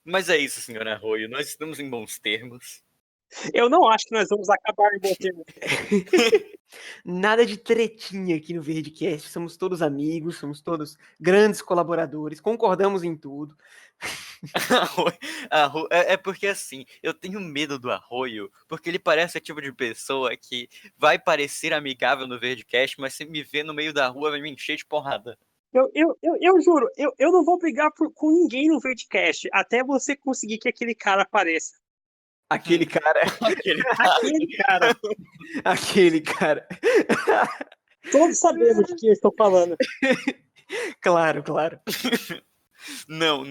Mas é isso, senhor Arroio. Nós estamos em bons termos. Eu não acho que nós vamos acabar em bom termo. Nada de tretinha aqui no Verdecast. Somos todos amigos, somos todos grandes colaboradores, concordamos em tudo. É porque assim, eu tenho medo do Arroio, porque ele parece o tipo de pessoa que vai parecer amigável no Verdecast, mas se me ver no meio da rua vai me encher de porrada. Eu juro, eu não vou brigar com ninguém no Verdecast, até você conseguir que aquele cara apareça. Aquele cara. Aquele cara. Aquele cara. Todos sabemos de quem eu estou falando. Claro, claro. Não.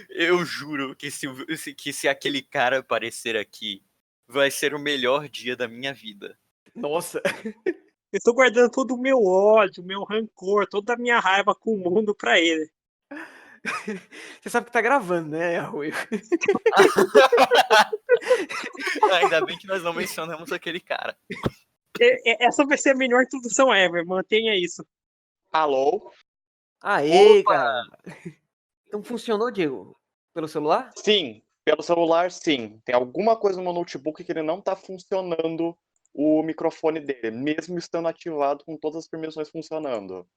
Eu juro que se aquele cara aparecer aqui, vai ser o melhor dia da minha vida. Nossa. Eu estou guardando todo o meu ódio, o meu rancor, toda a minha raiva com o mundo pra ele. Você sabe que tá gravando, né, Arroio? Ainda bem que nós não mencionamos aquele cara. Essa vai ser a melhor introdução ever, mantenha isso. Alô? Aê, cara. Então funcionou, Diego? Pelo celular? Sim, pelo celular sim. Tem alguma coisa no meu notebook que ele não tá funcionando o microfone dele, mesmo estando ativado com todas as permissões funcionando.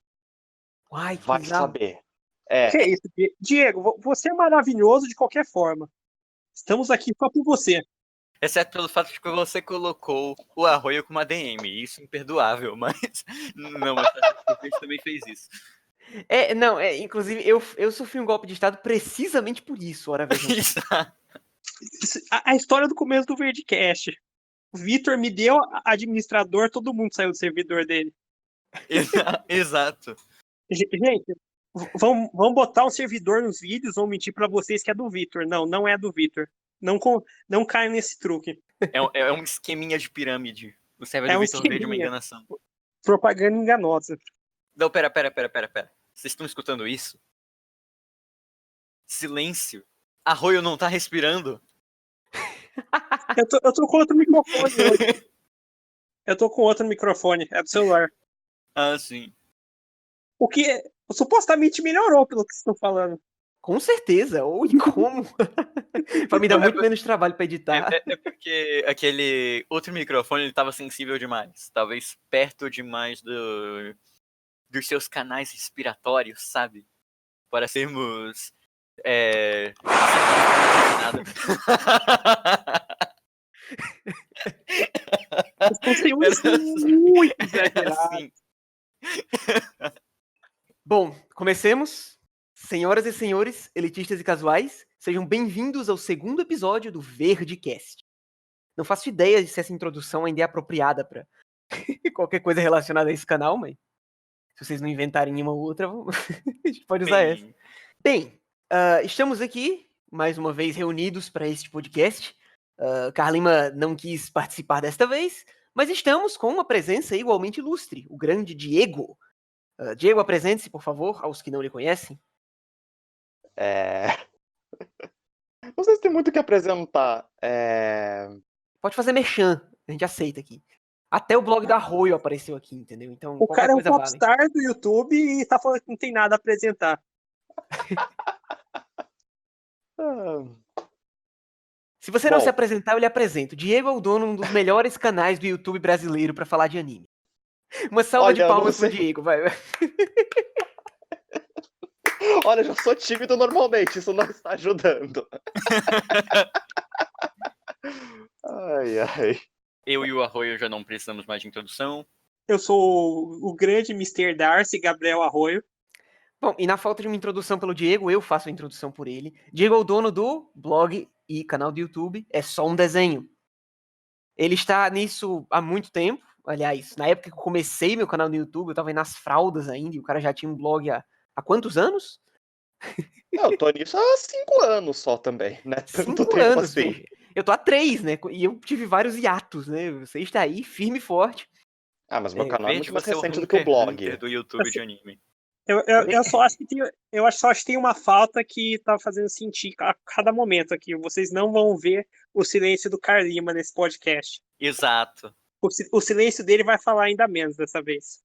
Uai, que Vai bizarro. saber. Que é isso, Diego, você é maravilhoso de qualquer forma. Estamos aqui só por você. Exceto pelo fato de que você colocou o Arroio como ADM. Isso é imperdoável, mas... Não, mas a gente também fez isso. Inclusive, eu sofri um golpe de estado precisamente por isso, ora vejam. A história do começo do Verdecast. O Vitor me deu administrador, todo mundo saiu do servidor dele. Exato. Gente, vamos botar um servidor nos vídeos, vão mentir pra vocês que é do Vitor. Não é do Vitor. Não caiam nesse truque. É um esqueminha de pirâmide. O servidor É um do Vitor veio de uma esqueminha. enganação. Propaganda enganosa. Não, pera. Vocês estão escutando isso? Silêncio. Arroio não tá respirando? Eu tô com outro microfone hoje. Eu tô com outro microfone, é do celular. Ah, sim. O que supostamente melhorou pelo que vocês estão falando. Com certeza, ou e como? Vai me dar muito menos trabalho pra editar. É porque aquele outro microfone ele tava sensível demais. Talvez perto demais dos seus canais respiratórios, sabe? Para sermos... nada. Vocês têm muito exagerado. Assim. Bom, comecemos. Senhoras e senhores, elitistas e casuais, sejam bem-vindos ao segundo episódio do Verdecast. Não faço ideia se essa introdução ainda é apropriada pra qualquer coisa relacionada a esse canal, mas se vocês não inventarem nenhuma outra, a gente pode usar essa. Bem, estamos aqui, mais uma vez, reunidos para este podcast. Carlima não quis participar desta vez, mas estamos com uma presença igualmente ilustre, o grande Diego. Diego, apresente-se, por favor, aos que não lhe conhecem. Não sei se tem muito o que apresentar. Pode fazer merchan, a gente aceita aqui. Até o blog da Arroio apareceu aqui, entendeu? Então, O cara é um coisa vale. popstar do YouTube e tá falando que não tem nada a apresentar. Se você não se apresentar, eu lhe apresento. Diego é o dono de um dos melhores canais do YouTube brasileiro pra falar de anime. Uma salva de palmas pro Diego, vai. Olha, eu já sou tímido normalmente, isso não está ajudando. Ai. Eu e o Arroio já não precisamos mais de introdução. Eu sou o grande Mr. Darcy, Gabriel Arroio. Bom, e na falta de uma introdução pelo Diego, eu faço a introdução por ele. Diego é o dono do blog e canal do YouTube É Só Um Desenho. Ele está nisso há muito tempo. Aliás, na época que eu comecei meu canal no YouTube, eu tava aí nas fraldas ainda, e o cara já tinha um blog há quantos anos? Eu tô nisso há 5 anos só também, né? Tanto 5 tempo anos, assim. Veja. Eu tô há 3, né? E eu tive vários hiatos, né? Você está aí, firme e forte. Mas meu canal é muito mais você recente do que o blog. Do YouTube de anime. Eu só acho que tem uma falta que tá fazendo sentir a cada momento aqui. Vocês não vão ver o silêncio do Carlima nesse podcast. Exato. O silêncio dele vai falar ainda menos dessa vez.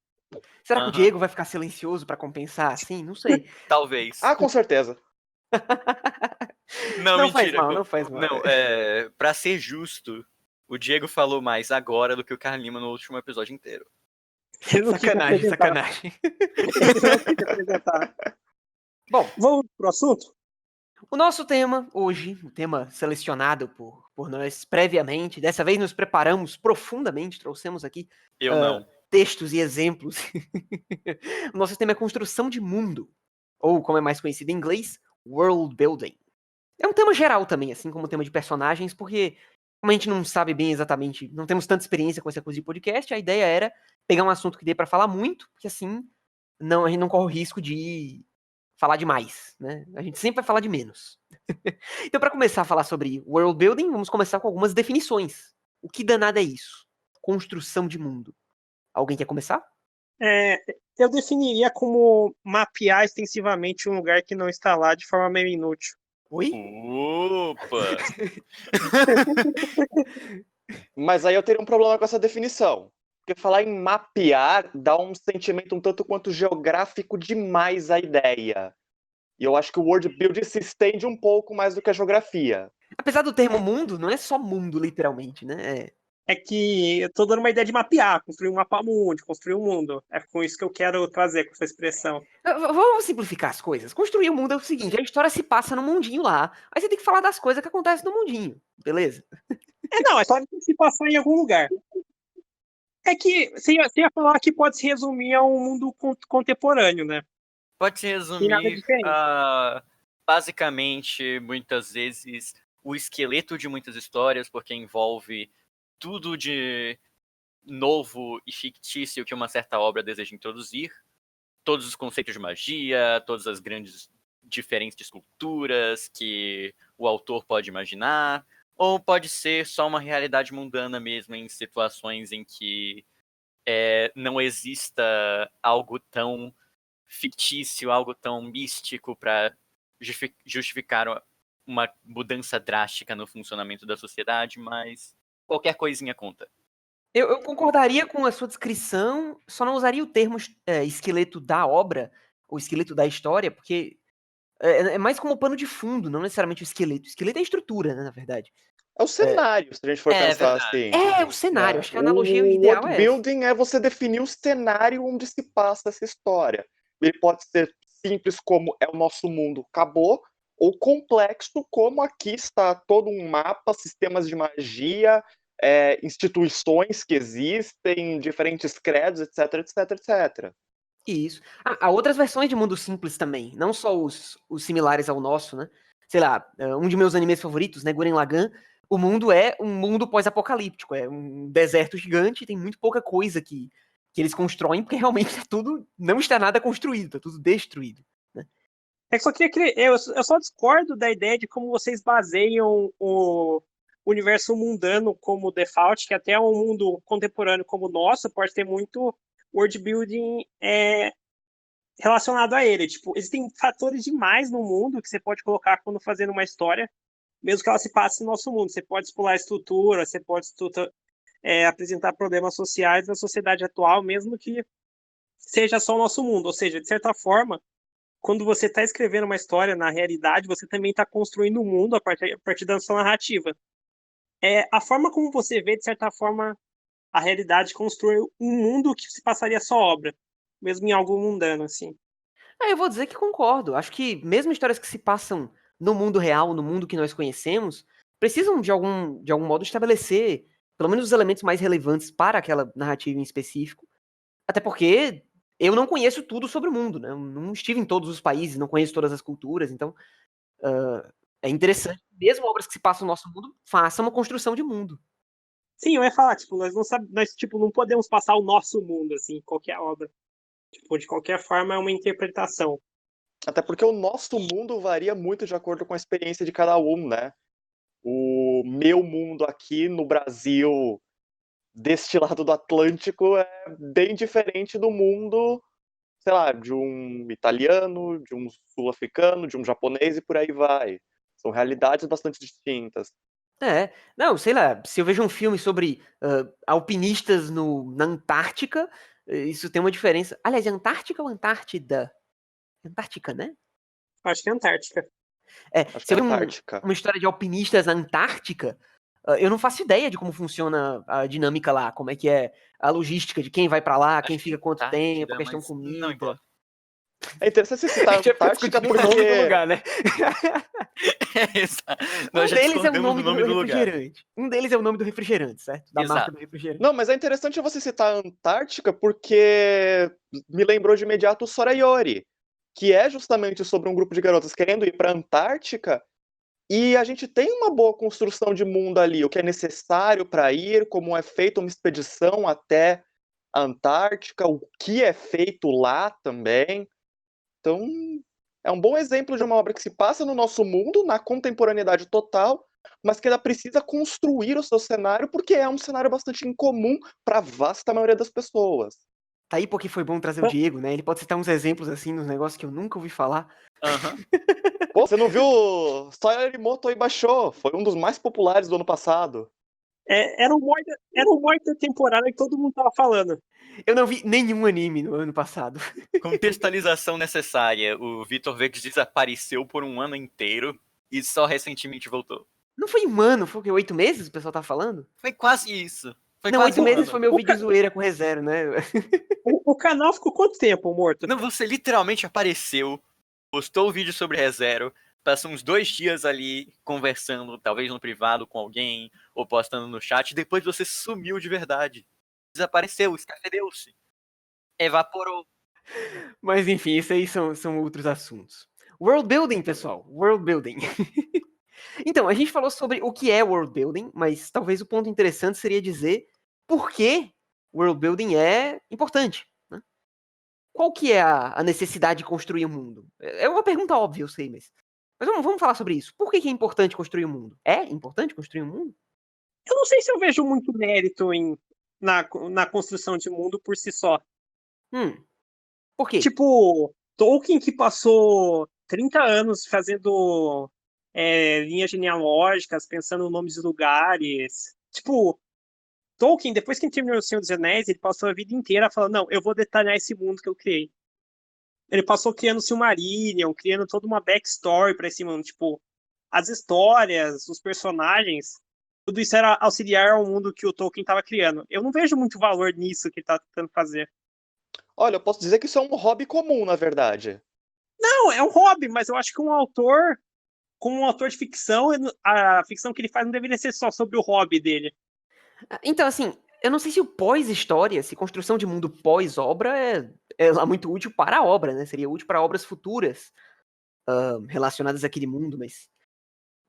Será que o Diego vai ficar silencioso pra compensar assim? Não sei. Talvez. Com certeza. Não, Não faz mentira. mal, não faz mal. Não, pra ser justo, o Diego falou mais agora do que o Carlima no último episódio inteiro. Ele não quis Sacanagem, apresentar. sacanagem. Ele não quis apresentar. Bom, Vamos pro assunto? o nosso tema hoje, o tema selecionado por nós previamente, dessa vez nos preparamos profundamente, trouxemos aqui Eu não. textos e exemplos. O nosso tema é construção de mundo, ou como é mais conhecido em inglês, world building. É um tema geral também, assim como o tema de personagens, porque como a gente não sabe bem exatamente, não temos tanta experiência com essa coisa de podcast, a ideia era pegar um assunto que dê pra falar muito, porque assim a gente não corre o risco de falar demais, né? A gente sempre vai falar de menos. Então, para começar a falar sobre world building, vamos começar com algumas definições. O que danado é isso? Construção de mundo. Alguém quer começar? Eu definiria como mapear extensivamente um lugar que não está lá de forma meio inútil. Oi? Opa! Mas aí eu teria um problema com essa definição. Porque falar em mapear dá um sentimento um tanto quanto geográfico demais à ideia. E eu acho que o world building se estende um pouco mais do que a geografia. Apesar do termo mundo, não é só mundo, literalmente, né? É que eu tô dando uma ideia de mapear, construir um mapa mundo, construir um mundo. É com isso que eu quero trazer, com essa expressão. Vamos simplificar as coisas. Construir o mundo é o seguinte, a história se passa no mundinho lá, aí você tem que falar das coisas que acontecem no mundinho, beleza? Não, a história tem que se passar em algum lugar. É que você ia falar que pode se resumir a um mundo contemporâneo, né? Pode se Tem nada resumir diferente. a, basicamente, muitas vezes, o esqueleto de muitas histórias, porque envolve tudo de novo e fictício que uma certa obra deseja introduzir. Todos os conceitos de magia, todas as grandes diferentes culturas que o autor pode imaginar, ou pode ser só uma realidade mundana mesmo, em situações em que não exista algo tão fictício, algo tão místico para justificar uma mudança drástica no funcionamento da sociedade, mas qualquer coisinha conta. Eu concordaria com a sua descrição, só não usaria o termo esqueleto da obra, ou esqueleto da história, porque é mais como pano de fundo, não necessariamente o esqueleto. O esqueleto é a estrutura, né, na verdade. É o cenário, se a gente for pensar verdade. assim. É o cenário, Né? acho que a analogia O ideal world é essa. building é você definir o cenário onde se passa essa história. Ele pode ser simples como é o nosso mundo, acabou, ou complexo como aqui está todo um mapa, sistemas de magia, instituições que existem, diferentes credos, etc, etc, etc. Isso. Há outras versões de mundo simples também, não só os similares ao nosso, né? Sei lá, um de meus animes favoritos, né, Gurren Lagann, o mundo é um mundo pós-apocalíptico, é um deserto gigante, tem muito pouca coisa que eles constroem, porque realmente não está nada construído, está tudo destruído. Né? É que só queria eu só discordo da ideia de como vocês baseiam o universo mundano como default, que até um mundo contemporâneo como o nosso pode ter muito world building relacionado a ele. Tipo, existem fatores demais no mundo que você pode colocar quando fazendo uma história, mesmo que ela se passe no nosso mundo. Você pode explorar a estrutura, você pode apresentar problemas sociais na sociedade atual, mesmo que seja só o nosso mundo. Ou seja, de certa forma, quando você está escrevendo uma história na realidade, você também está construindo um mundo a partir da sua narrativa. A forma como você vê, de certa forma, a realidade construiu um mundo que se passaria só obra, mesmo em algo mundano, assim. Eu vou dizer que concordo. Acho que mesmo histórias que se passam no mundo real, no mundo que nós conhecemos, precisam de algum modo estabelecer pelo menos os elementos mais relevantes para aquela narrativa em específico. Até porque eu não conheço tudo sobre o mundo, né? Eu não estive em todos os países, não conheço todas as culturas, então é interessante, mesmo obras que se passam no nosso mundo, façam uma construção de mundo. Sim, eu ia falar, tipo, nós tipo, não podemos passar o nosso mundo, assim, em qualquer obra. Tipo, de qualquer forma, é uma interpretação. Até porque o nosso mundo varia muito de acordo com a experiência de cada um, né? O meu mundo aqui no Brasil, deste lado do Atlântico, é bem diferente do mundo, sei lá, de um italiano, de um sul-africano, de um japonês e por aí vai. São realidades bastante distintas. Não, sei lá, se eu vejo um filme sobre alpinistas na Antártica, isso tem uma diferença. Aliás, Antártica ou Antártida? Antártica, né? Acho que é Antártica. Acho que Se é eu Antártica. uma história de alpinistas na Antártica, eu não faço ideia de como funciona a dinâmica lá, como é que é a logística de quem vai pra lá, quem Acho que fica quanto tempo, Antártida, a questão mas comida. não importa. É interessante você A citar a gente vai ficar Antártica discutindo o nome do porque... lugar, né? Exato. Um Nós já deles é o discordamos nome do do nome do lugar. refrigerante. Um deles é o nome do refrigerante, certo? Da marca Exato. do refrigerante. Não, mas é interessante você citar a Antártica porque me lembrou de imediato o Sorayori, que é justamente sobre um grupo de garotas querendo ir para a Antártica, e a gente tem uma boa construção de mundo ali, o que é necessário para ir, como é feita uma expedição até a Antártica, o que é feito lá também. Então, é um bom exemplo de uma obra que se passa no nosso mundo, na contemporaneidade total, mas que ela precisa construir o seu cenário, porque é um cenário bastante incomum para a vasta maioria das pessoas. Tá aí porque foi bom trazer o Diego, né? Ele pode citar uns exemplos assim, nos negócios que eu nunca ouvi falar. Aham. Pô, você não viu Soyorimoto Ibasho? Foi um dos mais populares do ano passado. Era um morte da temporada que todo mundo tava falando. Eu não vi nenhum anime no ano passado. Contextualização necessária. O Vitor Vegas desapareceu por um ano inteiro e só recentemente voltou. Não foi um ano, foi o quê? 8 meses o pessoal tá falando? Foi quase isso. Foi Não, quase 8 um meses ano. foi meu vídeo zoeira com ReZero, né? O canal ficou quanto tempo morto? Não, você literalmente apareceu, postou o vídeo sobre ReZero, passou uns 2 dias ali conversando, talvez no privado com alguém, ou postando no chat, e depois você sumiu de verdade. Desapareceu, escafedeu-se. Evaporou. Mas enfim, isso aí são outros assuntos. World building, pessoal. World building. Então, a gente falou sobre o que é world building, mas talvez o ponto interessante seria dizer por que world building é importante. Né? Qual que é a necessidade de construir o mundo? É uma pergunta óbvia, eu sei, mas vamos falar sobre isso. Por que é importante construir o mundo? É importante construir o mundo? Eu não sei se eu vejo muito mérito na construção de mundo por si só. Por quê? Tipo, Tolkien que passou 30 anos fazendo linhas genealógicas, pensando em nomes de lugares. Tipo, Tolkien, depois que ele terminou O Senhor dos Anéis, ele passou a vida inteira falando, não, eu vou detalhar esse mundo que eu criei. Ele passou criando Silmarillion, criando toda uma backstory para esse mundo. Tipo, as histórias, os personagens, tudo isso era auxiliar ao mundo que o Tolkien estava criando. Eu não vejo muito valor nisso que ele está tentando fazer. Olha, eu posso dizer que isso é um hobby comum, na verdade. Não, é um hobby, mas eu acho que como um autor de ficção, a ficção que ele faz não deveria ser só sobre o hobby dele. Então, assim, eu não sei se o pós-história, se construção de mundo pós-obra é lá muito útil para a obra, né? Seria útil para obras futuras relacionadas àquele mundo, mas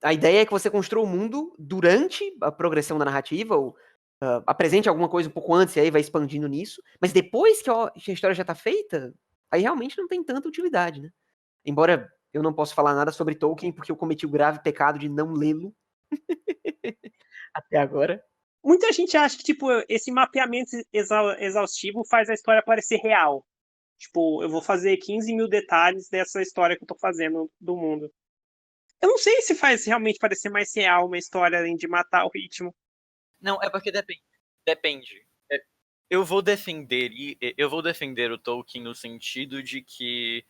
a ideia é que você construa o mundo durante a progressão da narrativa, ou apresente alguma coisa um pouco antes e aí vai expandindo nisso, mas depois que a história já tá feita, aí realmente não tem tanta utilidade, né? Embora eu não possa falar nada sobre Tolkien, porque eu cometi o grave pecado de não lê-lo até agora. Muita gente acha que tipo, esse mapeamento exaustivo faz a história parecer real. Tipo, eu vou fazer 15 mil detalhes dessa história que eu tô fazendo do mundo. Eu não sei se faz realmente parecer mais real uma história além de matar o ritmo. Não, é porque depende. Eu vou defender o Tolkien no sentido de que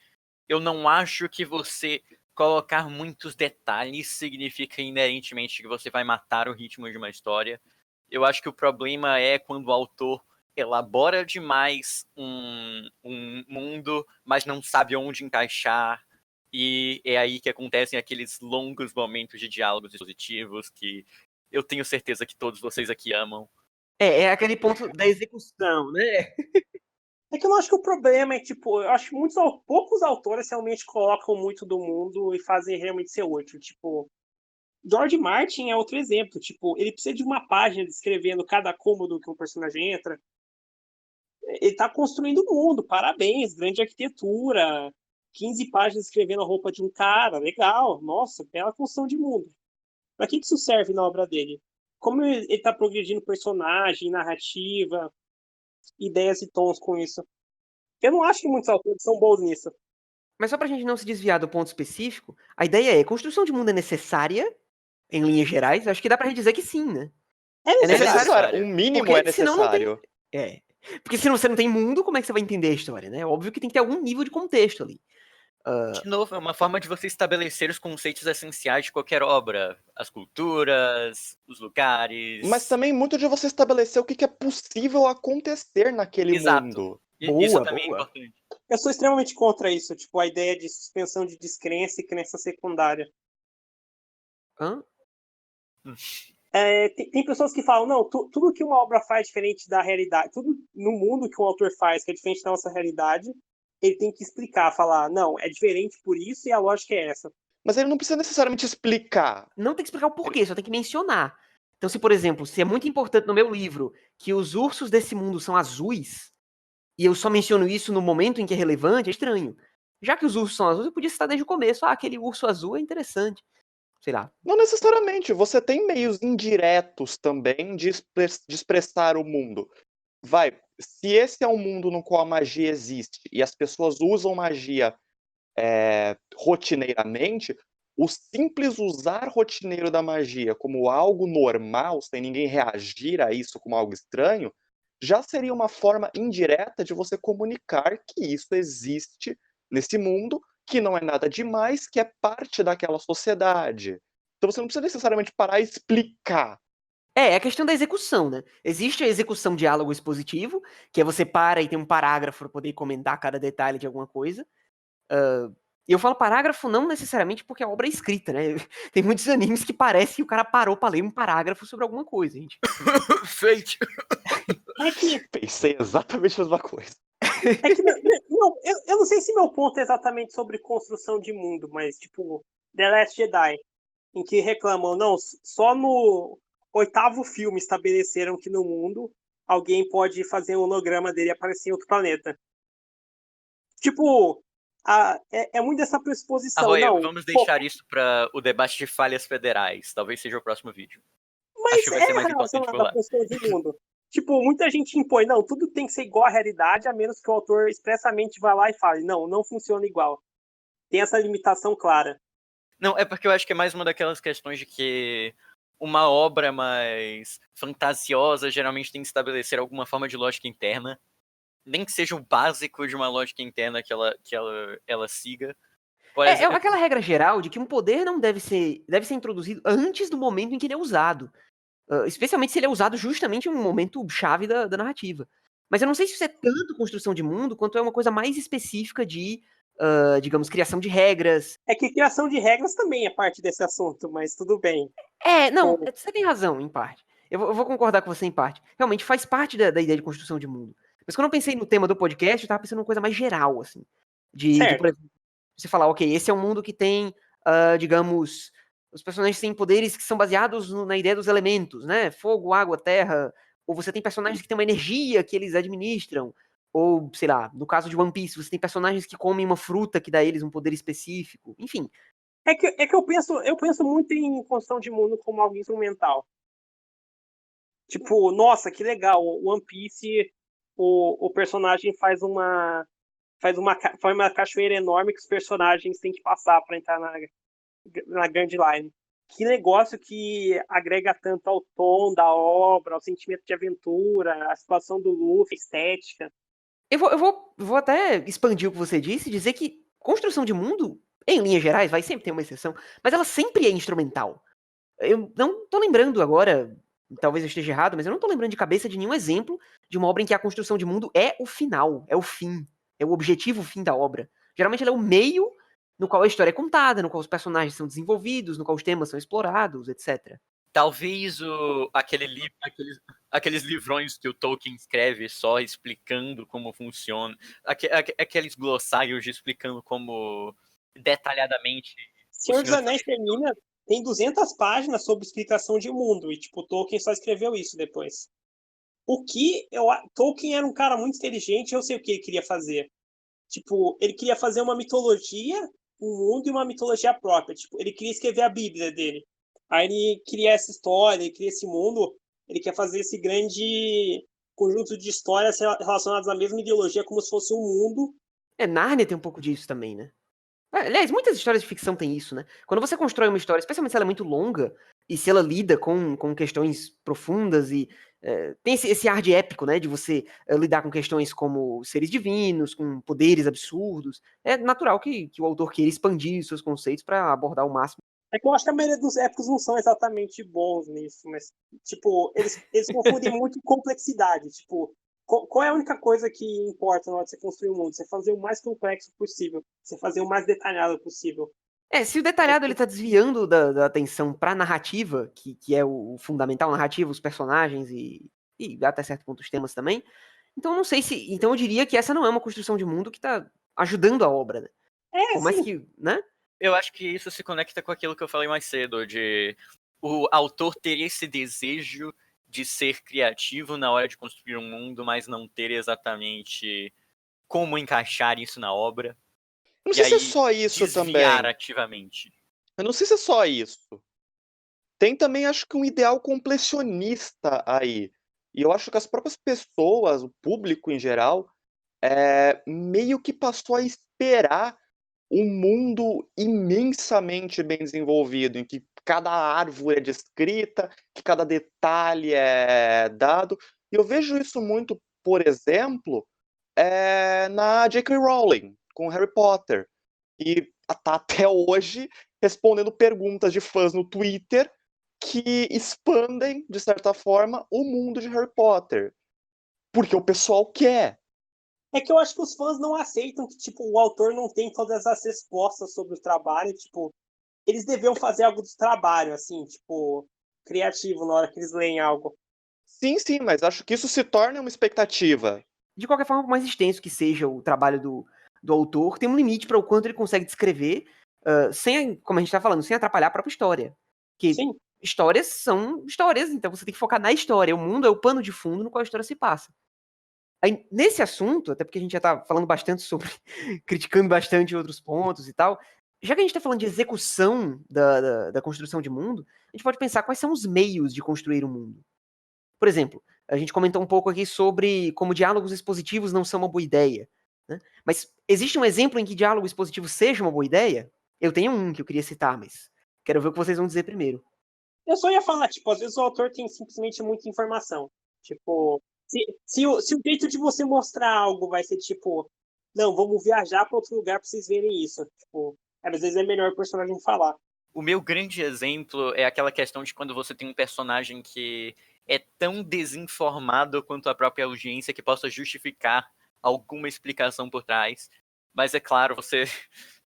eu não acho que você colocar muitos detalhes significa inerentemente que você vai matar o ritmo de uma história. Eu acho que o problema é quando o autor elabora demais um mundo, mas não sabe onde encaixar. E é aí que acontecem aqueles longos momentos de diálogos expositivos que eu tenho certeza que todos vocês aqui amam. É aquele ponto da execução, né? É que eu não acho que o problema é, tipo, eu acho que poucos autores realmente colocam muito do mundo e fazem realmente ser útil. Tipo, George Martin é outro exemplo. Tipo, ele precisa de uma página descrevendo cada cômodo que um personagem entra. Ele tá construindo o mundo, parabéns, grande arquitetura. 15 páginas escrevendo a roupa de um cara, legal, nossa, bela construção de mundo. Pra que isso serve na obra dele? Como ele tá progredindo personagem, narrativa, ideias e tons com isso? Eu não acho que muitos autores são bons nisso. Mas só pra gente não se desviar do ponto específico, a ideia é, construção de mundo é necessária, em linhas gerais? Acho que dá pra gente dizer que sim, né? É É necessário. O mínimo Porque é senão não tem... necessário. Porque se você não tem mundo, como é que você vai entender a história, né? Óbvio que tem que ter algum nível de contexto ali. De novo, é uma forma de você estabelecer os conceitos essenciais de qualquer obra. As culturas, os lugares. Mas também muito de você estabelecer o que é possível acontecer naquele Exato. mundo. Isso Boa, também é boa. importante. Eu sou extremamente contra isso, tipo, a ideia de suspensão de descrença e crença secundária. Hã? Tem pessoas que falam, não, tudo que uma obra faz diferente da realidade, tudo no mundo que um autor faz que é diferente da nossa realidade, ele tem que explicar, falar, não, é diferente por isso e a lógica é essa. Mas ele não precisa necessariamente explicar. Não tem que explicar o porquê, só tem que mencionar. Então, se, por exemplo, se é muito importante no meu livro que os ursos desse mundo são azuis, e eu só menciono isso no momento em que é relevante, é estranho. Já que os ursos são azuis, eu podia citar desde o começo. Ah, aquele urso azul é interessante. Sei lá. Não necessariamente. Você tem meios indiretos também de expressar o mundo. Se esse é um mundo no qual a magia existe e as pessoas usam magia rotineiramente, o simples usar rotineiro da magia como algo normal, sem ninguém reagir a isso como algo estranho, já seria uma forma indireta de você comunicar que isso existe nesse mundo, que não é nada demais, que é parte daquela sociedade. Então você não precisa necessariamente parar e explicar. É a questão da execução, né? Existe a execução diálogo expositivo, que é você para e tem um parágrafo para poder comentar cada detalhe de alguma coisa. E eu falo parágrafo não necessariamente porque a obra é escrita, né? Tem muitos animes que parece que o cara parou pra ler um parágrafo sobre alguma coisa, gente. Fate. É que, Pensei exatamente a mesma coisa. eu não sei se meu ponto é exatamente sobre construção de mundo, mas, tipo, The Last Jedi, em que reclamam, não, só no 8º filme estabeleceram que no mundo alguém pode fazer um holograma dele aparecer em outro planeta. Tipo, é muito dessa pressuposição, Arroio, não. vamos deixar isso para o debate de falhas federais. Talvez seja o próximo vídeo. Acho Mas que vai ser mais é importante por relacionado à lá. construção de mundo. Tipo, muita gente impõe, não, tudo tem que ser igual à realidade, a menos que o autor expressamente vá lá e fale, não, não funciona igual. Tem essa limitação clara. Não, é porque eu acho que é mais uma daquelas questões de que uma obra mais fantasiosa geralmente tem que estabelecer alguma forma de lógica interna. Nem que seja o básico de uma lógica interna que ela siga. Por É exemplo, aquela regra geral de que um poder não deve ser introduzido antes do momento em que ele é usado. Especialmente se ele é usado justamente em um momento chave da narrativa. Mas eu não sei se isso é tanto construção de mundo, quanto é uma coisa mais específica de, digamos, criação de regras. É que criação de regras também é parte desse assunto, mas tudo bem. Não, você tem razão, em parte. Eu vou concordar com você em parte. Realmente faz parte da ideia de construção de mundo. Mas quando eu pensei no tema do podcast, eu tava pensando em uma coisa mais geral, assim. Por Certo. exemplo, você falar, ok, esse é um mundo que tem, digamos, os personagens têm poderes que são baseados na ideia dos elementos, né? Fogo, água, terra. Ou você tem personagens que têm uma energia que eles administram. Ou, sei lá, no caso de One Piece, você tem personagens que comem uma fruta que dá a eles um poder específico. Enfim. É que eu penso muito em construção de mundo como algo instrumental. Tipo, nossa, que legal, One Piece, o personagem faz uma cachoeira enorme que os personagens têm que passar para entrar na Grand Line. Que negócio que agrega tanto ao tom da obra, ao sentimento de aventura, a situação do Luffy, a estética. Eu vou até expandir o que você disse e dizer que construção de mundo, em linhas gerais, vai sempre ter uma exceção, mas ela sempre é instrumental. Eu não tô lembrando agora, talvez eu esteja errado, mas eu não tô lembrando de cabeça de nenhum exemplo de uma obra em que a construção de mundo é o final, é o fim, é o objetivo fim da obra. Geralmente ela é o meio no qual a história é contada, no qual os personagens são desenvolvidos, no qual os temas são explorados, etc. talvez aqueles livrões que o Tolkien escreve só explicando como funciona, aqueles glossários explicando como detalhadamente o Senhor dos Senhor dos Anéis Anéis. termina, tem 200 páginas sobre explicação de mundo, e tipo, Tolkien só escreveu isso depois. Tolkien era um cara muito inteligente, eu sei o que ele queria fazer. Tipo, ele queria fazer uma mitologia, um mundo e uma mitologia própria. Tipo, ele queria escrever a Bíblia dele. Aí ele queria essa história, ele queria esse mundo, ele quer fazer esse grande conjunto de histórias relacionadas à mesma ideologia, como se fosse um mundo. Nárnia tem um pouco disso também, né? Aliás, muitas histórias de ficção têm isso, né? Quando você constrói uma história, especialmente se ela é muito longa, e se ela lida com questões profundas e tem esse ar de épico, né, de você lidar com questões como seres divinos, com poderes absurdos, é natural que o autor queira expandir seus conceitos para abordar o máximo. É que eu acho que a maioria dos épicos não são exatamente bons nisso, mas, tipo, eles confundem muito complexidade. Tipo, qual é a única coisa que importa na hora de você construir um mundo? Você fazer o mais complexo possível, você fazer o mais detalhado possível. Se o detalhado ele tá desviando da atenção pra narrativa, que é o fundamental, narrativa, os personagens e até certo ponto os temas também, então não sei se. Então eu diria que essa não é uma construção de mundo que tá ajudando a obra, né? Por mais Sim. que, né? Eu acho que isso se conecta com aquilo que eu falei mais cedo, de o autor ter esse desejo de ser criativo na hora de construir um mundo, mas não ter exatamente como encaixar isso na obra. Eu não E sei se é aí só isso desviar também. ativamente. Eu não sei se é só isso. Tem também, acho que, um ideal completionista aí. E eu acho que as próprias pessoas, o público em geral, meio que passou a esperar um mundo imensamente bem desenvolvido, em que cada árvore é descrita, que cada detalhe é dado. E eu vejo isso muito, por exemplo, na J.K. Rowling, com Harry Potter. E tá até hoje respondendo perguntas de fãs no Twitter que expandem, de certa forma, o mundo de Harry Potter. Porque o pessoal quer. É que eu acho que os fãs não aceitam que, tipo, o autor não tem todas as respostas sobre o trabalho, tipo, eles deviam fazer algo do trabalho, assim, tipo, criativo na hora que eles leem algo. Sim, mas acho que isso se torna uma expectativa. De qualquer forma, por mais extenso que seja o trabalho do autor, tem um limite para o quanto ele consegue descrever, sem, como a gente tá falando, sem atrapalhar a própria história. Porque Sim. histórias são histórias, então você tem que focar na história. O mundo é o pano de fundo no qual a história se passa. Aí, nesse assunto, até porque a gente já tá falando bastante sobre, criticando bastante outros pontos e tal, já que a gente tá falando de execução da construção de mundo, a gente pode pensar quais são os meios de construir um mundo. Por exemplo, a gente comentou um pouco aqui sobre como diálogos expositivos não são uma boa ideia, né? Mas existe um exemplo em que diálogo expositivo seja uma boa ideia? Eu tenho um que eu queria citar, mas quero ver o que vocês vão dizer primeiro. Eu só ia falar, tipo, às vezes o autor tem simplesmente muita informação. Tipo, se o jeito de você mostrar algo vai ser tipo, não, vamos viajar para outro lugar para vocês verem isso. Tipo, às vezes é melhor o personagem falar. O meu grande exemplo é aquela questão de quando você tem um personagem que é tão desinformado quanto a própria audiência que possa justificar alguma explicação por trás. Mas é claro, você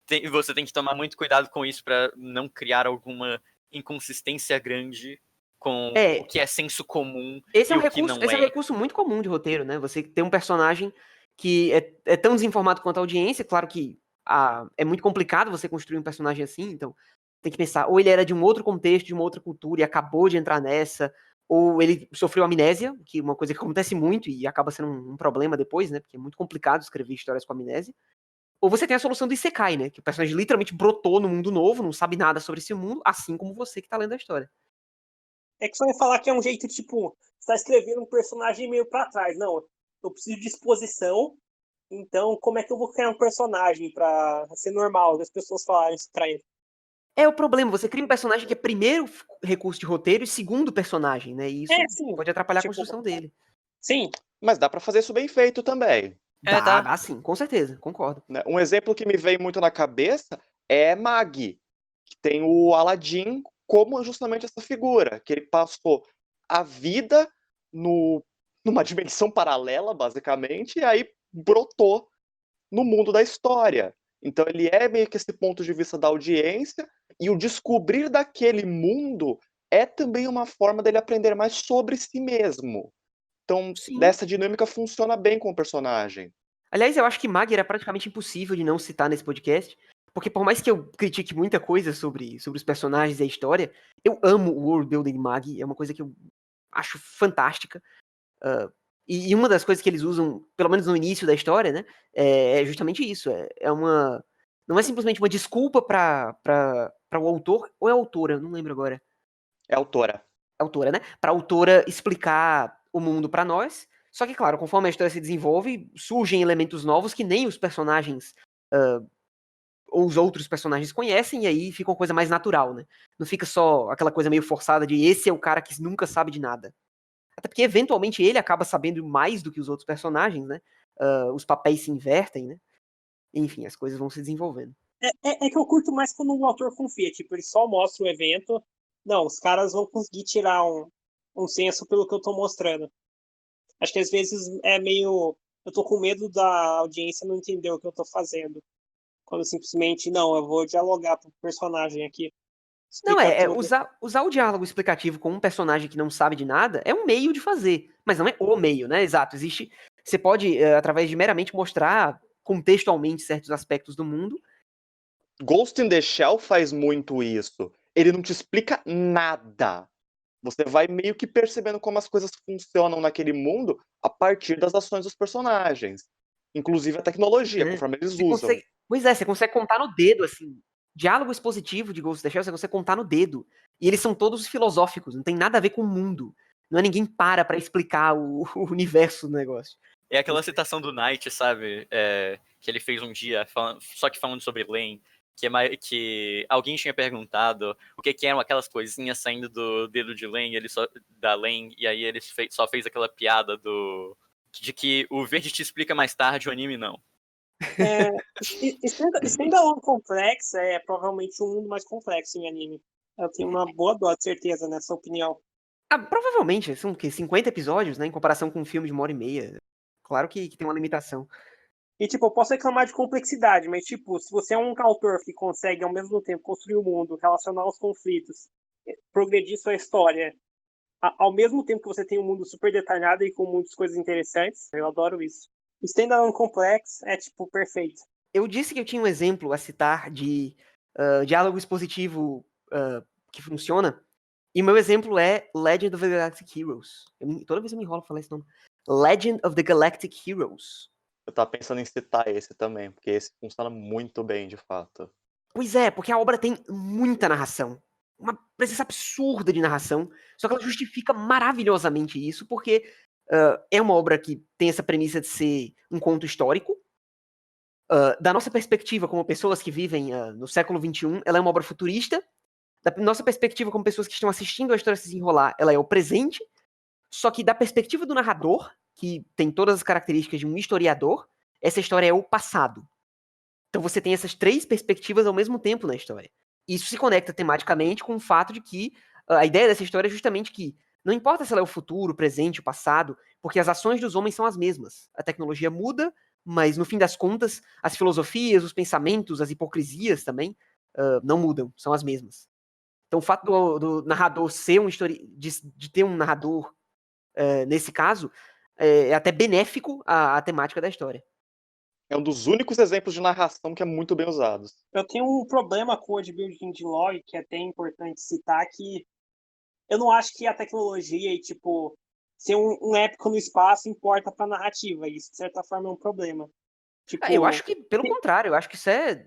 tem que tomar muito cuidado com isso para não criar alguma inconsistência grande com o que é senso comum Esse é e um o que recurso, não esse é um é. recurso muito comum de roteiro, né? Você tem um personagem que é tão desinformado quanto a audiência, claro que é muito complicado você construir um personagem assim, então tem que pensar, ou ele era de um outro contexto, de uma outra cultura e acabou de entrar nessa, ou ele sofreu amnésia, que é uma coisa que acontece muito e acaba sendo um problema depois, né? Porque é muito complicado escrever histórias com amnésia. Ou você tem a solução do Isekai, né? Que o personagem literalmente brotou no mundo novo, não sabe nada sobre esse mundo, assim como você que tá lendo a história. É que só ia falar que é um jeito, tipo, você tá escrevendo um personagem meio para trás. Não, eu preciso de exposição, então como é que eu vou criar um personagem para ser normal, as pessoas falarem isso pra ele? É o problema, você cria um personagem que é primeiro recurso de roteiro e segundo personagem, né? E isso Sim. pode atrapalhar a Tipo, construção dele. sim. Mas dá pra fazer isso bem feito também. Dá sim, com certeza, concordo. Né? Um exemplo que me vem muito na cabeça é Mag, que tem o Aladdin como justamente essa figura, que ele passou a vida numa dimensão paralela, basicamente, e aí brotou no mundo da história. Então ele é meio que esse ponto de vista da audiência, e o descobrir daquele mundo é também uma forma dele aprender mais sobre si mesmo. Então, Sim. dessa dinâmica funciona bem com o personagem. Aliás, eu acho que Mag era praticamente impossível de não citar nesse podcast, porque por mais que eu critique muita coisa sobre os personagens e a história, eu amo o world building de Mag, é uma coisa que eu acho fantástica. E uma das coisas que eles usam, pelo menos no início da história, né, é justamente isso. Não é simplesmente uma desculpa para o autor, ou é a autora, eu não lembro agora. É autora. Autora, né? Para a autora explicar o mundo para nós. Só que, claro, conforme a história se desenvolve, surgem elementos novos que nem os personagens os outros personagens conhecem, e aí fica uma coisa mais natural, né? Não fica só aquela coisa meio forçada de esse é o cara que nunca sabe de nada. Até porque, eventualmente, ele acaba sabendo mais do que os outros personagens, né? Os papéis se invertem, né? Enfim, as coisas vão se desenvolvendo. É que eu curto mais quando o autor confia. Tipo, ele só mostra o evento. Não, os caras vão conseguir tirar um senso pelo que eu tô mostrando. Acho que às vezes é meio... Eu tô com medo da audiência não entender o que eu tô fazendo. Quando simplesmente, não, eu vou dialogar pro personagem aqui. Não, Explicar tudo. usar o diálogo explicativo com um personagem que não sabe de nada é um meio de fazer, mas não é o meio, né? Exato, existe... Você pode, através de meramente mostrar contextualmente certos aspectos do mundo. Ghost in the Shell faz muito isso. Ele não te explica nada. Você vai meio que percebendo como as coisas funcionam naquele mundo a partir das ações dos personagens. Inclusive a tecnologia, conforme eles usam. Pois é, você consegue contar no dedo, assim. Diálogo expositivo de Ghost in the Shell, você consegue contar no dedo. E eles são todos filosóficos, não tem nada a ver com o mundo. Não é ninguém pra explicar o universo do negócio. É aquela citação do Knight, sabe? Que ele fez um dia, só que falando sobre Len, que alguém tinha perguntado o que eram aquelas coisinhas saindo do dedo de Len, da Len, e aí ele só fez aquela piada de que o verde te explica mais tarde, o anime não. Standalone complexo é provavelmente um mundo mais complexo em anime. Eu tenho uma boa dó de certeza nessa opinião. Provavelmente, são o quê? 50 episódios, né? Em comparação com um filme de 1h30. Claro que tem uma limitação. E, tipo, eu posso reclamar de complexidade, mas, tipo, se você é um autor que consegue, ao mesmo tempo, construir o mundo, relacionar os conflitos, progredir sua história, ao mesmo tempo que você tem um mundo super detalhado e com muitas coisas interessantes, eu adoro isso. O Standalone Complex é, tipo, perfeito. Eu disse que eu tinha um exemplo a citar de diálogo expositivo que funciona, e meu exemplo é Legend of the Galactic Heroes. Toda vez eu me enrolo pra falar esse nome. Legend of the Galactic Heroes. Eu tava pensando em citar esse também, porque esse funciona muito bem, de fato. Pois é, porque a obra tem muita narração. Uma presença absurda de narração. Só que ela justifica maravilhosamente isso, porque é uma obra que tem essa premissa de ser um conto histórico. Da nossa perspectiva como pessoas que vivem no século XXI, ela é uma obra futurista. Da nossa perspectiva como pessoas que estão assistindo a história se desenrolar, ela é o presente. Só que da perspectiva do narrador, que tem todas as características de um historiador, essa história é o passado. Então você tem essas três perspectivas ao mesmo tempo na história. Isso se conecta tematicamente com o fato de que a ideia dessa história é justamente que não importa se ela é o futuro, o presente, o passado, porque as ações dos homens são as mesmas. A tecnologia muda, mas no fim das contas, as filosofias, os pensamentos, as hipocrisias também não mudam, são as mesmas. Então o fato do narrador ser de ter um narrador nesse caso é até benéfico à temática da história. É um dos únicos exemplos de narração que é muito bem usado. Eu tenho um problema com o worldbuilding de lore, que é até importante citar, que eu não acho que a tecnologia e, tipo, ser um épico no espaço importa pra narrativa. Isso, de certa forma, é um problema. Tipo, Eu acho que, pelo contrário, eu acho que isso é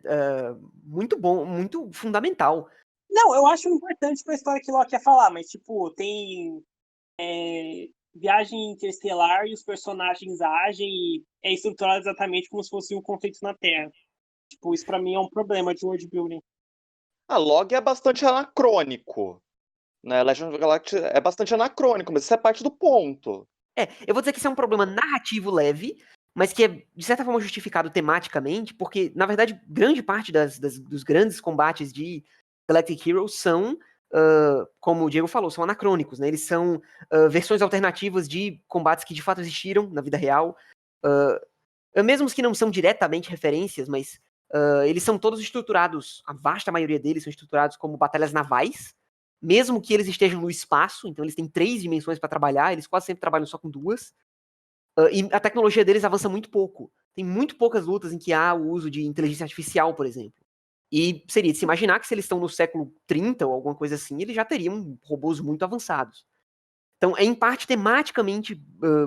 muito bom, muito fundamental. Não, eu acho importante pra história que o Loki quer falar, mas, tipo, tem viagem interestelar e os personagens agem e é estruturado exatamente como se fosse um conflito na Terra. Tipo, isso pra mim é um problema de worldbuilding. A log é bastante anacrônico. Né? Legend of the Galactic é bastante anacrônico, mas isso é parte do ponto. Eu vou dizer que isso é um problema narrativo leve, mas que é, de certa forma, justificado tematicamente, porque, na verdade, grande parte dos grandes combates de Galactic Heroes são, como o Diego falou, são anacrônicos, né? Eles são versões alternativas de combates que de fato existiram na vida real, mesmo os que não são diretamente referências, mas eles são todos estruturados, a vasta maioria deles são estruturados como batalhas navais, mesmo que eles estejam no espaço, então eles têm 3 dimensões para trabalhar, eles quase sempre trabalham só com 2. E a tecnologia deles avança muito pouco. Tem muito poucas lutas em que há o uso de inteligência artificial, por exemplo. E seria de se imaginar que se eles estão no século 30 ou alguma coisa assim, eles já teriam robôs muito avançados. Então é em parte tematicamente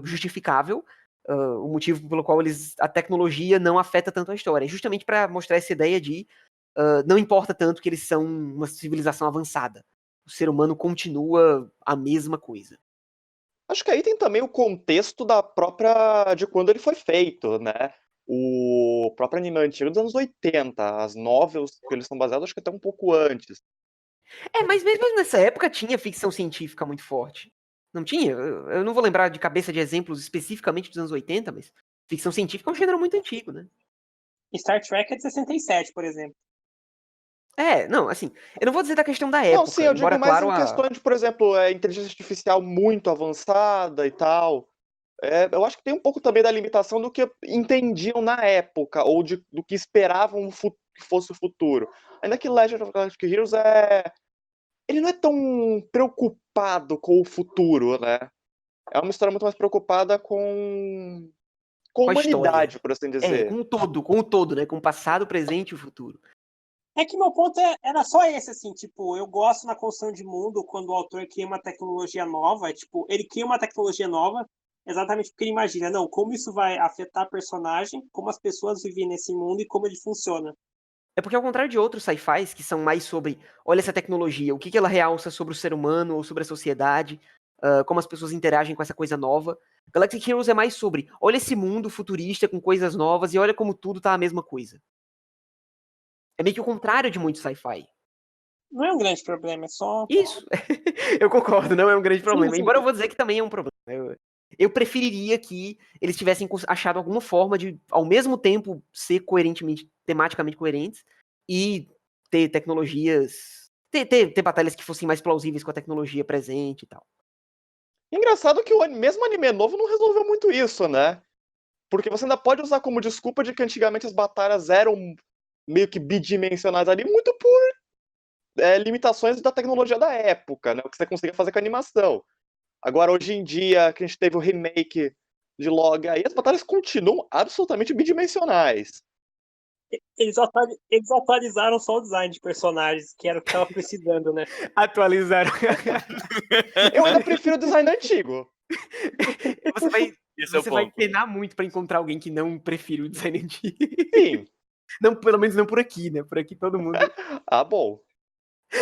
justificável o motivo pelo qual a tecnologia não afeta tanto a história. É justamente para mostrar essa ideia de não importa tanto que eles são uma civilização avançada. O ser humano continua a mesma coisa. Acho que aí tem também o contexto da própria de quando ele foi feito, né? o próprio anime antigo dos anos 80, as novels que eles são baseados, acho que até um pouco antes. Mas mesmo nessa época tinha ficção científica muito forte. Não tinha? Eu não vou lembrar de cabeça de exemplos especificamente dos anos 80, mas ficção científica é um gênero muito antigo, né? Star Trek é de 67, por exemplo. Não, assim, eu não vou dizer da questão da Não, época, sim, eu embora, digo mais claro, em questões de, por exemplo, inteligência artificial muito avançada e tal. Eu acho que tem um pouco também da limitação do que entendiam na época, ou do que esperavam que fosse o futuro. Ainda que Legend of Galactic Heroes ele não é tão preocupado com o futuro, né? É uma história muito mais preocupada com a com a história. humanidade, por assim dizer. Com o todo, né? Com o passado, o presente e o futuro. É que meu ponto era só esse, assim, tipo, eu gosto na construção de mundo quando o autor cria uma tecnologia nova, tipo, ele cria uma tecnologia nova exatamente porque ele imagina, não, como isso vai afetar a personagem, como as pessoas vivem nesse mundo e como ele funciona. É porque, ao contrário de outros sci-fis, que são mais sobre, olha essa tecnologia, o que ela realça sobre o ser humano ou sobre a sociedade, como as pessoas interagem com essa coisa nova. Galactic Heroes é mais sobre, olha esse mundo futurista com coisas novas e olha como tudo tá a mesma coisa. É meio que o contrário de muito sci-fi. Não é um grande problema, é só... Isso, eu concordo, não é um grande problema. Sim. Embora eu vou dizer que também é um problema. Eu preferiria que eles tivessem achado alguma forma de, ao mesmo tempo, ser tematicamente coerentes e ter tecnologias. Ter batalhas que fossem mais plausíveis com a tecnologia presente e tal. Engraçado que o mesmo anime novo não resolveu muito isso, né? Porque você ainda pode usar como desculpa de que antigamente as batalhas eram meio que bidimensionais ali, muito por limitações da tecnologia da época, né? O que você conseguia fazer com a animação. Agora, hoje em dia, que a gente teve o remake de Log aí, as batalhas continuam absolutamente bidimensionais. Eles atualizaram só o design de personagens, que era o que tava precisando, né? Atualizaram. Eu ainda prefiro o design antigo. Você vai penar muito pra encontrar alguém que não prefira o design antigo. Sim. Não, pelo menos não por aqui, né? Por aqui todo mundo. Bom.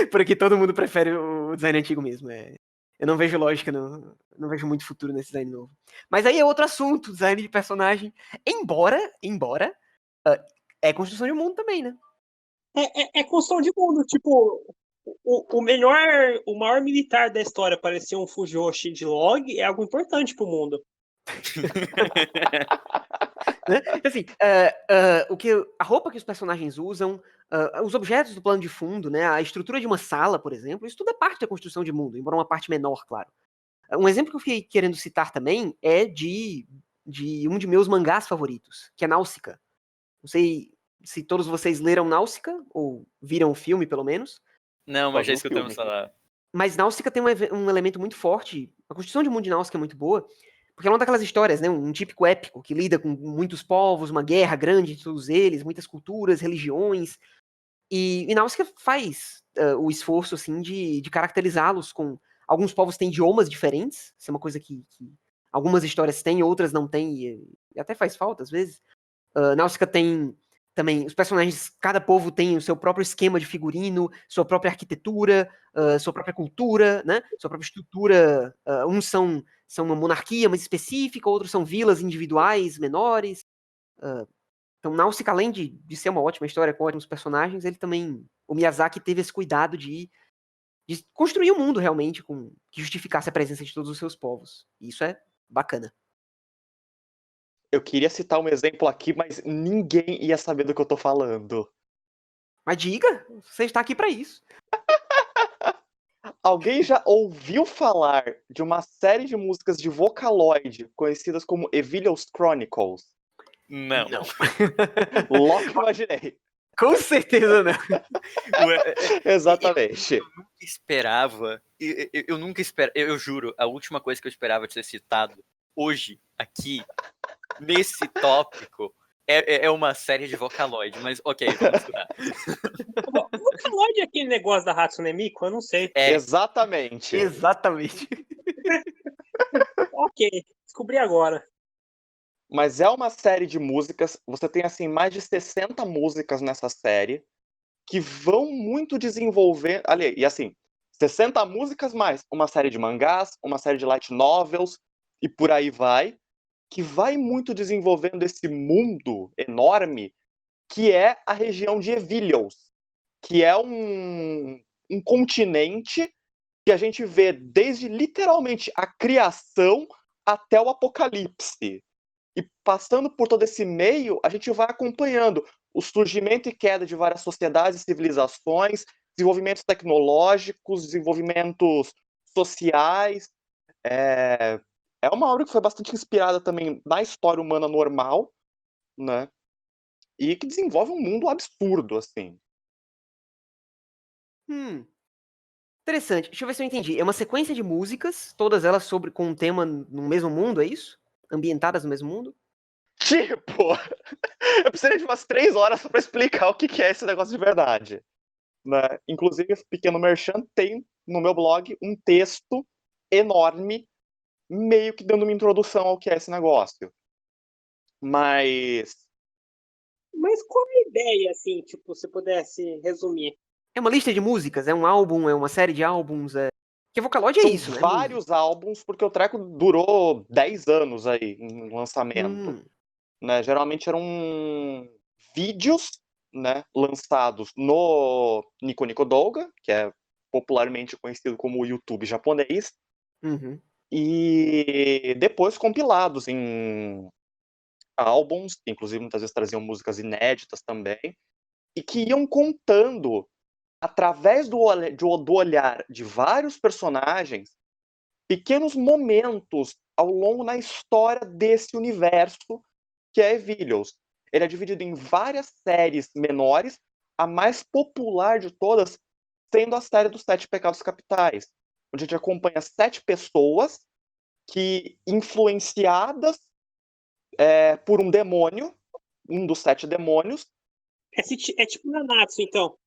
Por aqui todo mundo prefere o design antigo mesmo. Eu não vejo lógica, não vejo muito futuro nesse design novo. Mas aí é outro assunto, design de personagem. Embora, é construção de mundo também, né? É construção de mundo, tipo, o maior militar da história parecer um Fujoshi de Log é algo importante pro mundo. Né? Assim, a roupa que os personagens usam, os objetos do plano de fundo, né? A estrutura de uma sala, por exemplo, isso tudo é parte da construção de mundo, embora uma parte menor, claro. Um exemplo que eu fiquei querendo citar também é de um de meus mangás favoritos, que é Náusica. Não sei se todos vocês leram Náusica, ou viram o filme, pelo menos. Não, mas já escutamos falar. Mas Náusica tem um elemento muito forte. A construção de mundo de Náusica é muito boa, porque é uma daquelas histórias, né? Um típico épico, que lida com muitos povos, uma guerra grande entre todos eles, muitas culturas, religiões. E Náusica faz o esforço, assim, de caracterizá-los com... Alguns povos têm idiomas diferentes, isso é uma coisa que algumas histórias têm, outras não têm, e até faz falta, às vezes. Náusica tem também, os personagens, cada povo tem o seu próprio esquema de figurino, sua própria arquitetura, sua própria cultura, né? Sua própria estrutura. Uns são uma monarquia mais específica, outros são vilas individuais menores. Então, Náusica, além de ser uma ótima história com ótimos personagens, ele também, o Miyazaki teve esse cuidado de construir um mundo realmente que justificasse a presença de todos os seus povos. E isso é bacana. Eu queria citar um exemplo aqui, mas ninguém ia saber do que eu tô falando. Mas diga, você está aqui para isso. Alguém já ouviu falar de uma série de músicas de Vocaloid conhecidas como Evil's Chronicles? Não. Logo que imaginei. Com certeza não. Exatamente. Eu nunca esperava. Eu nunca esperava. Eu juro, a última coisa que eu esperava de ser citado hoje, aqui, nesse tópico, é uma série de Vocaloid. Mas ok, vamos estudar. Vocaloid é aquele negócio da Hatsune Miku? Eu não sei. Exatamente. Exatamente. Ok, descobri agora. Mas é uma série de músicas, você tem assim mais de 60 músicas nessa série, que vão muito desenvolver, ali, e assim, 60 músicas mais uma série de mangás, uma série de light novels, e por aí vai. que vai muito desenvolvendo esse mundo enorme, que é a região de Evilios, que é um continente que a gente vê desde literalmente a criação até o apocalipse. E passando por todo esse meio, a gente vai acompanhando o surgimento e queda de várias sociedades e civilizações, desenvolvimentos tecnológicos, desenvolvimentos sociais. É uma obra que foi bastante inspirada também na história humana normal, né? E que desenvolve um mundo absurdo, assim. Interessante. Deixa eu ver se eu entendi. É uma sequência de músicas, todas elas com um tema no mesmo mundo, é isso? Ambientadas no mesmo mundo? Tipo, eu precisaria de umas 3 horas pra explicar o que é esse negócio de verdade. Né? Inclusive, esse pequeno merchan tem no meu blog um texto enorme, meio que dando uma introdução ao que é esse negócio. Mas qual é a ideia, assim, tipo, se pudesse resumir? É uma lista de músicas? É um álbum? É uma série de álbuns? Porque Vocaloid é são isso, né? vários álbuns, porque o treco durou 10 anos aí em lançamento. Né? Geralmente eram vídeos, né, lançados no Nico Nico Douga, que é popularmente conhecido como o YouTube japonês, e depois compilados em álbuns, que inclusive muitas vezes traziam músicas inéditas também, e que iam contando, através do olhar de vários personagens, pequenos momentos ao longo da história desse universo que é Evilios. Ele é dividido em várias séries menores, a mais popular de todas sendo a série dos 7 Pecados Capitais, onde a gente acompanha 7 pessoas que, influenciadas por um demônio, um dos 7 demônios. É tipo Nanatsu, então.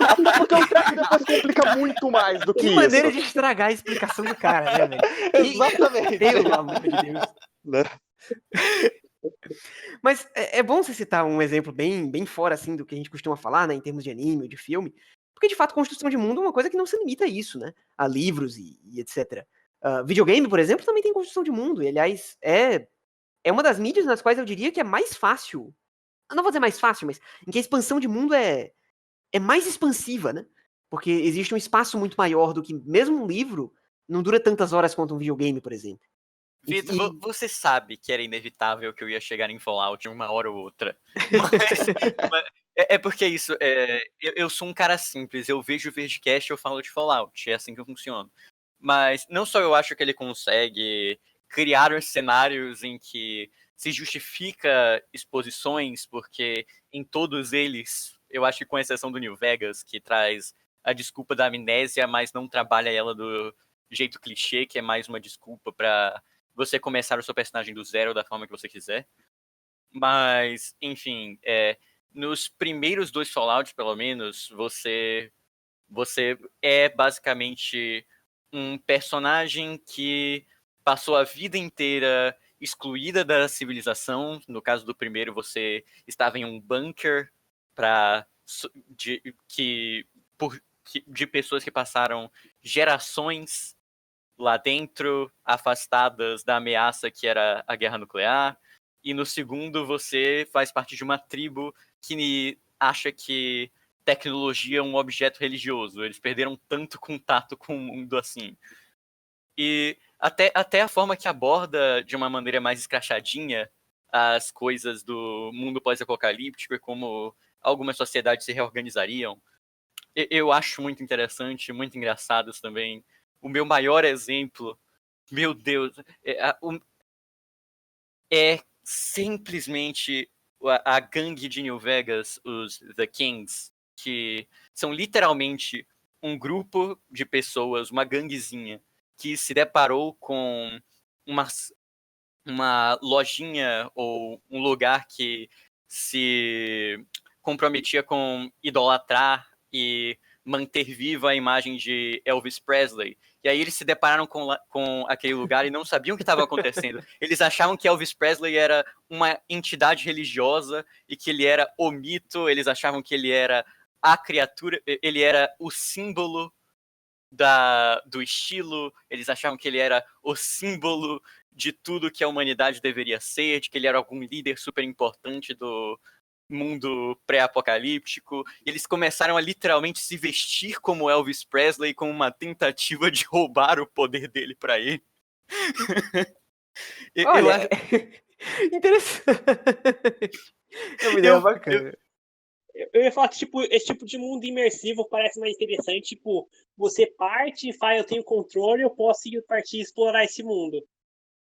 Até porque o treco depois complica muito mais do que Que isso. maneira de estragar a explicação do cara, né, velho? Exatamente. Pelo amor de Deus. Né? Mas é bom você citar um exemplo bem fora, assim, do que a gente costuma falar, né, em termos de anime ou de filme, porque, de fato, construção de mundo é uma coisa que não se limita a isso, né, a livros e etc. Videogame, por exemplo, também tem construção de mundo, e, aliás, é uma das mídias nas quais eu diria que é mais fácil, eu não vou dizer mais fácil, mas em que a expansão de mundo é mais expansiva, né, porque existe um espaço muito maior do que, mesmo um livro, não dura tantas horas quanto um videogame, por exemplo. Vitor, você sabe que era inevitável que eu ia chegar em Fallout uma hora ou outra. Mas é porque isso, eu sou um cara simples, eu vejo o Verdcast e eu falo de Fallout, é assim que eu funciono. Mas não só eu acho que ele consegue criar os cenários em que se justifica exposições, porque em todos eles, eu acho que com exceção do New Vegas, que traz a desculpa da amnésia, mas não trabalha ela do jeito clichê, que é mais uma desculpa pra você começar o seu personagem do zero da forma que você quiser. Mas, enfim, nos primeiros 2 Fallouts, pelo menos, você é basicamente um personagem que passou a vida inteira excluída da civilização. No caso do primeiro, você estava em um bunker de pessoas que passaram gerações lá dentro, afastadas da ameaça que era a guerra nuclear. E no segundo, você faz parte de uma tribo que acha que tecnologia é um objeto religioso. Eles perderam tanto contato com o mundo assim. E até a forma que aborda de uma maneira mais escrachadinha as coisas do mundo pós-apocalíptico e como algumas sociedades se reorganizariam, eu acho muito interessante, muito engraçados também. O meu maior exemplo, meu Deus, é simplesmente a gangue de New Vegas, os The Kings, que são literalmente um grupo de pessoas, uma ganguezinha, que se deparou com uma lojinha ou um lugar que se comprometia com idolatrar e manter viva a imagem de Elvis Presley. E aí eles se depararam com aquele lugar e não sabiam o que estava acontecendo. Eles achavam que Elvis Presley era uma entidade religiosa e que ele era o mito, eles achavam que ele era a criatura, ele era o símbolo do estilo, eles achavam que ele era o símbolo de tudo que a humanidade deveria ser, de que ele era algum líder super importante do mundo pré-apocalíptico. Eles começaram a literalmente se vestir como Elvis Presley, como uma tentativa de roubar o poder dele pra ele. Olha, interessante. É uma ideia bacana. Eu ia falar que tipo, esse tipo de mundo imersivo parece mais interessante. Tipo, você parte e fala, eu tenho controle, eu posso ir partir e explorar esse mundo.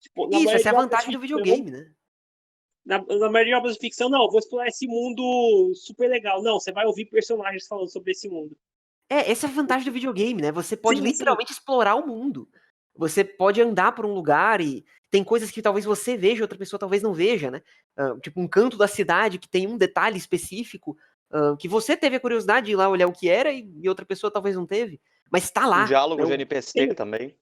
Tipo, Isso, essa é a vantagem do videogame, né? Na maioria de obras de ficção, não, eu vou explorar esse mundo super legal. Não, você vai ouvir personagens falando sobre esse mundo. Essa é a vantagem do videogame, né? Você pode Sim, literalmente explorar o mundo. Você pode andar por um lugar e tem coisas que talvez você veja, outra pessoa talvez não veja, né? Tipo um canto da cidade que tem um detalhe específico que você teve a curiosidade de ir lá olhar o que era e outra pessoa talvez não teve. Mas tá lá. Um diálogo né? de NPC também.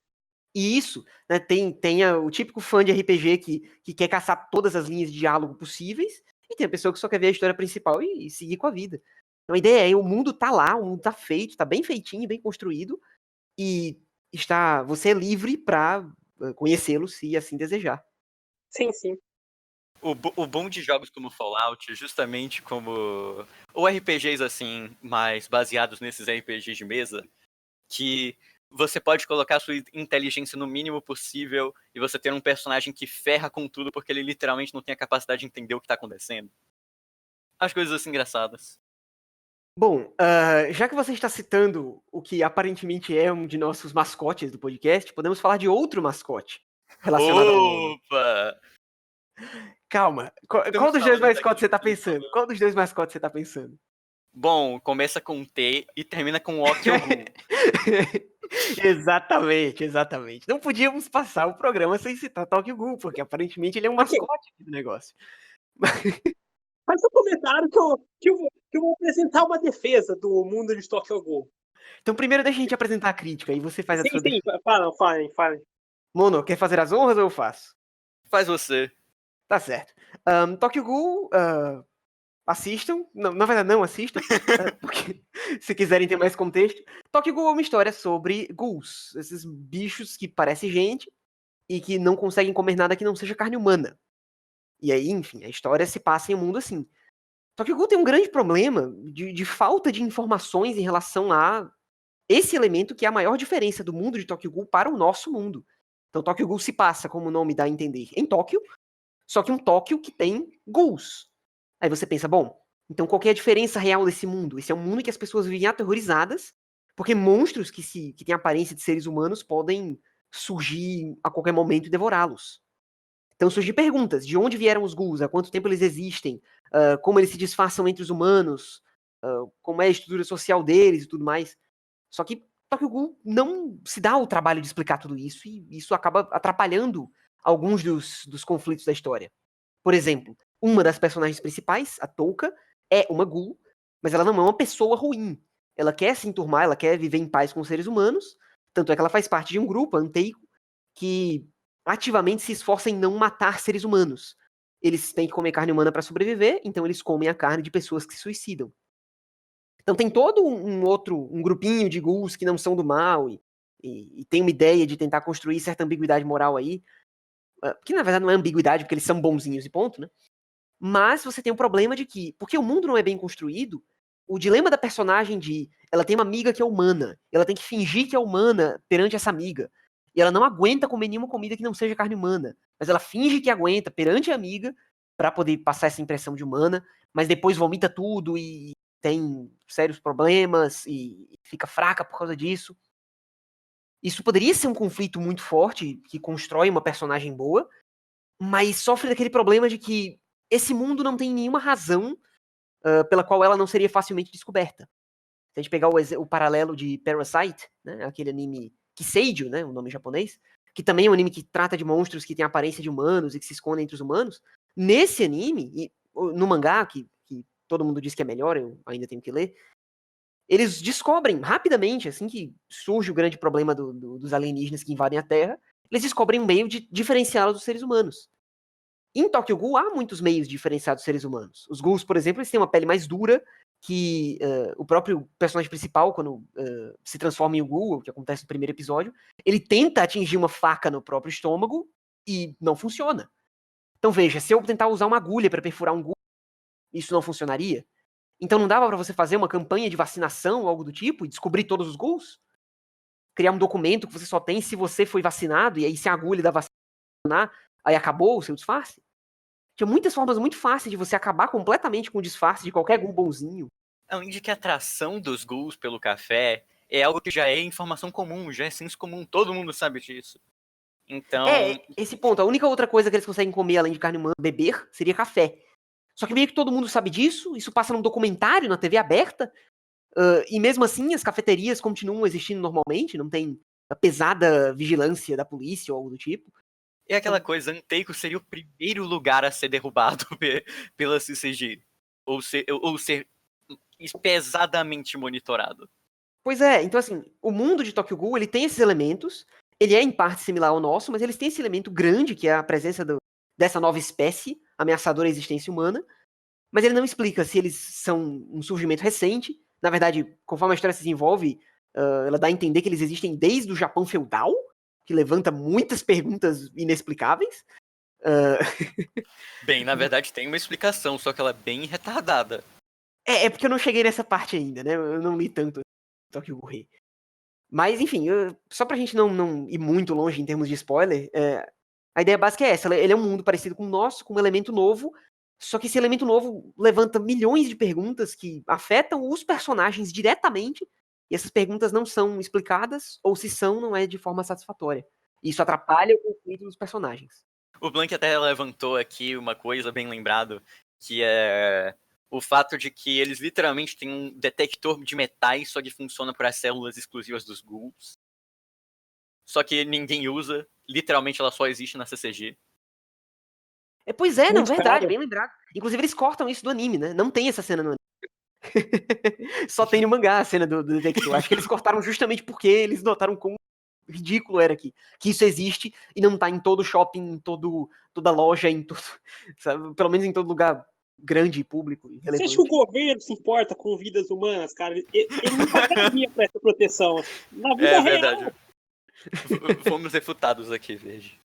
E isso, né, tem o típico fã de RPG que quer caçar todas as linhas de diálogo possíveis, e tem a pessoa que só quer ver a história principal e seguir com a vida. Então a ideia é, o mundo tá lá, o mundo tá feito, tá bem feitinho, bem construído, e você é livre pra conhecê-lo se assim desejar. Sim, sim. O bom de jogos como Fallout, justamente como ou RPGs assim, mais baseados nesses RPGs de mesa, que você pode colocar a sua inteligência no mínimo possível e você ter um personagem que ferra com tudo porque ele literalmente não tem a capacidade de entender o que tá acontecendo. As coisas assim engraçadas. Bom, já que você está citando o que aparentemente é um de nossos mascotes do podcast, podemos falar de outro mascote relacionado ao mundo. Opa! Calma, qual dos dois mascotes você tá pensando? Qual dos dois mascotes você tá pensando? Bom, começa com T e termina com Okyogun. Exatamente. Não podíamos passar o programa sem citar Tokyo Ghoul, porque aparentemente ele é um mascote aqui do negócio. Faz um comentário que eu vou apresentar uma defesa do mundo de Tokyo Ghoul. Então primeiro deixa a gente apresentar a crítica e você faz a sua Sim, defesa. falem. Mono, quer fazer as honras ou eu faço? Faz você. Tá certo. Tokyo Ghoul, assistam. Não, na verdade, não assistam. Porque, se quiserem ter mais contexto. Tokyo Ghoul é uma história sobre ghouls. Esses bichos que parecem gente e que não conseguem comer nada que não seja carne humana. E aí, enfim, a história se passa em um mundo assim. Tokyo Ghoul tem um grande problema de falta de informações em relação a esse elemento que é a maior diferença do mundo de Tokyo Ghoul para o nosso mundo. Então, Tokyo Ghoul se passa, como o nome dá a entender, em Tóquio, só que um Tóquio que tem ghouls. Aí você pensa, bom, então qual que é a diferença real desse mundo? Esse é um mundo em que as pessoas vivem aterrorizadas, porque monstros que têm aparência de seres humanos podem surgir a qualquer momento e devorá-los. Então surgem perguntas, de onde vieram os ghouls, há quanto tempo eles existem, como eles se disfarçam entre os humanos, como é a estrutura social deles e tudo mais. Só que Tokyo Ghoul não se dá o trabalho de explicar tudo isso, e isso acaba atrapalhando alguns dos conflitos da história. Por exemplo, uma das personagens principais, a Touka, é uma ghoul, mas ela não é uma pessoa ruim. Ela quer se enturmar, ela quer viver em paz com os seres humanos, tanto é que ela faz parte de um grupo, a Anteico, que ativamente se esforça em não matar seres humanos. Eles têm que comer carne humana para sobreviver, então eles comem a carne de pessoas que se suicidam. Então tem todo um grupinho de ghouls que não são do mal e tem uma ideia de tentar construir certa ambiguidade moral aí, que na verdade não é ambiguidade, porque eles são bonzinhos e ponto, né? Mas você tem um problema de que, porque o mundo não é bem construído, o dilema da personagem de ela tem uma amiga que é humana, ela tem que fingir que é humana perante essa amiga, e ela não aguenta comer nenhuma comida que não seja carne humana, mas ela finge que aguenta perante a amiga para poder passar essa impressão de humana, mas depois vomita tudo e tem sérios problemas e fica fraca por causa disso. Isso poderia ser um conflito muito forte que constrói uma personagem boa, mas sofre daquele problema de que esse mundo não tem nenhuma razão pela qual ela não seria facilmente descoberta. Se a gente pegar o paralelo de Parasite, né, aquele anime Kiseijo, né, o nome japonês, que também é um anime que trata de monstros que têm aparência de humanos e que se escondem entre os humanos, nesse anime, e no mangá, que todo mundo diz que é melhor, eu ainda tenho que ler, eles descobrem rapidamente, assim que surge o grande problema dos alienígenas que invadem a Terra, eles descobrem um meio de diferenciá-los dos seres humanos. Em Tokyo Ghoul há muitos meios de diferenciar dos seres humanos. Os ghouls, por exemplo, eles têm uma pele mais dura, que o próprio personagem principal, quando se transforma em Ghoul, o que acontece no primeiro episódio, ele tenta atingir uma faca no próprio estômago e não funciona. Então veja, se eu tentar usar uma agulha para perfurar um Ghoul, isso não funcionaria? Então não dava para você fazer uma campanha de vacinação ou algo do tipo e descobrir todos os Ghouls? Criar um documento que você só tem se você foi vacinado e aí se a agulha da vacina funcionar, aí acabou o seu disfarce? Tinha muitas formas muito fáceis de você acabar completamente com o disfarce de qualquer Ghoul bonzinho. Além de que a atração dos Ghouls pelo café é algo que já é informação comum, já é senso comum, todo mundo sabe disso. Então, Esse ponto. A única outra coisa que eles conseguem comer além de carne humana, beber, seria café. Só que meio que todo mundo sabe disso, isso passa num documentário na TV aberta, e mesmo assim as cafeterias continuam existindo normalmente, não tem a pesada vigilância da polícia ou algo do tipo. é aquela coisa, Anteico seria o primeiro lugar a ser derrubado pela CCG. Ou ser pesadamente monitorado. Pois é, então assim, o mundo de Tokyo Ghoul, ele tem esses elementos, ele é em parte similar ao nosso, mas eles têm esse elemento grande, que é a presença dessa nova espécie ameaçadora à existência humana, mas ele não explica se eles são um surgimento recente. Na verdade, conforme a história se desenvolve, ela dá a entender que eles existem desde o Japão feudal, que levanta muitas perguntas inexplicáveis. Bem, na verdade tem uma explicação, só que ela é bem retardada. É porque eu não cheguei nessa parte ainda, né? Eu não li tanto Tokyo Ghoul. Mas, enfim, só pra gente não ir muito longe em termos de spoiler, a ideia básica é essa. Ele é um mundo parecido com o nosso, com um elemento novo, só que esse elemento novo levanta milhões de perguntas que afetam os personagens diretamente, e essas perguntas não são explicadas, ou se são, não é de forma satisfatória. Isso atrapalha o conflito dos personagens. O Blank até levantou aqui uma coisa bem lembrado, que é o fato de que eles literalmente têm um detector de metais, só que funciona para as células exclusivas dos Ghouls. Só que ninguém usa, literalmente ela só existe na CCG. Pois é, não, Muito verdade, caro. bem lembrado. Inclusive eles cortam isso do anime, né? Não tem essa cena no anime. Só tem no mangá a cena do detector. Acho que eles cortaram justamente porque eles notaram quão ridículo era que isso existe e não tá em todo shopping, em toda loja, em todo, sabe? Pelo menos em todo lugar grande e público e Você relevante. acha que o governo se importa com vidas humanas, cara? Ele não pagaria pra essa proteção. Na vida real. Verdade. Fomos refutados aqui, veja.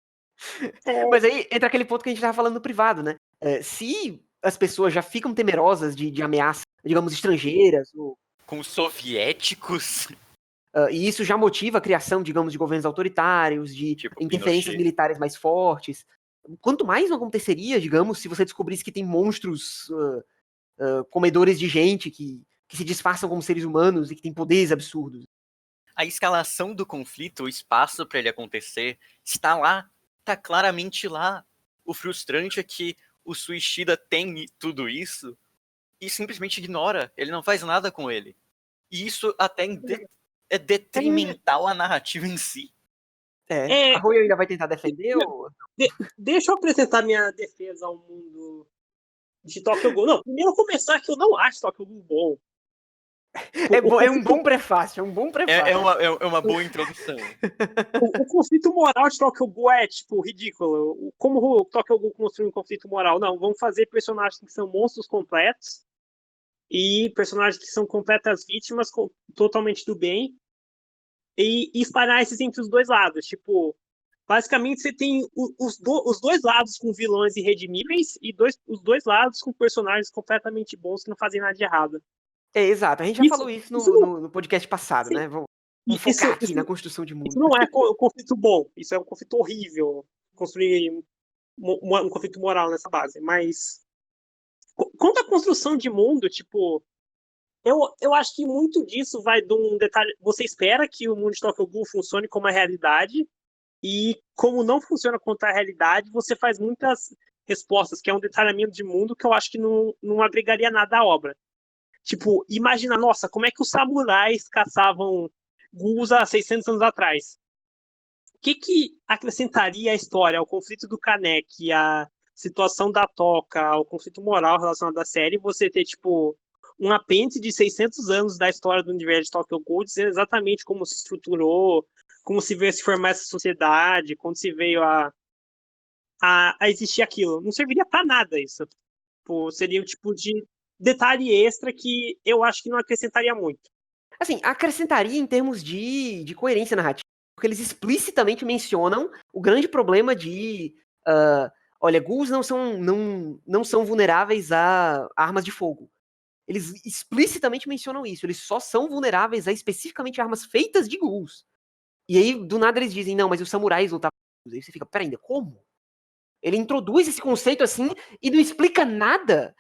Mas aí entra aquele ponto que a gente tava falando no privado, né? Se as pessoas já ficam temerosas de ameaças, digamos, estrangeiras, ou Com os soviéticos, e isso já motiva a criação, digamos, de governos autoritários, de tipo interferências Pinochet. militares mais fortes. Quanto mais não aconteceria, digamos, se você descobrisse que tem monstros comedores de gente que se disfarçam como seres humanos e que têm poderes absurdos. A escalação do conflito, o espaço para ele acontecer, está lá. Tá claramente lá. O frustrante é que o Suishida tem tudo isso e simplesmente ignora. Ele não faz nada com ele. E isso até é detrimental à narrativa em si. A Rui ainda vai tentar defender ou... Deixa eu apresentar minha defesa ao mundo de Tokyo Ghoul. Não, primeiro começar que eu não acho Tokyo Ghoul bom. É um bom prefácio, É uma boa introdução. O conflito moral de Tokyo Ghoul é, tipo, ridículo. Como o Tokyo Ghoul construiu um conflito moral? Não, vamos fazer personagens que são monstros completos e personagens que são completas vítimas totalmente do bem e espalhar esses entre os dois lados. Tipo, basicamente você tem os dois lados com vilões irredimíveis e os dois lados com personagens completamente bons que não fazem nada de errado. Exato. A gente já falou isso no podcast passado, né? Vamos focar aqui na construção de mundo. Isso não é um conflito bom. Isso é um conflito horrível. Construir um conflito moral nessa base. Mas quanto à construção de mundo, tipo, eu acho que muito disso vai de um detalhe. Você espera que o mundo de Tokyo Ghoul funcione como a realidade, e como não funciona contra a realidade, você faz muitas respostas, que é um detalhamento de mundo que eu acho que não agregaria nada à obra. Tipo, imagina, nossa, como é que os samurais caçavam ghouls há 600 anos atrás? O que acrescentaria à história, ao conflito do Kaneki, à situação da Toca, ao conflito moral relacionado à série, você ter, tipo, um apêndice de 600 anos da história do universo de Tokyo Ghoul, dizendo exatamente como se estruturou, como se veio a se formar essa sociedade, quando se veio a existir aquilo. Não serviria pra nada isso. Pô, seria o tipo de detalhe extra que eu acho que não acrescentaria muito. Assim, acrescentaria em termos de coerência narrativa, porque eles explicitamente mencionam o grande problema de... olha, ghouls não são vulneráveis a armas de fogo. Eles explicitamente mencionam isso. Eles só são vulneráveis a especificamente armas feitas de ghouls. E aí, do nada, eles dizem, não, mas os samurais lutavam com ghouls. Aí você fica, pera ainda, como? Ele introduz esse conceito assim e não explica nada.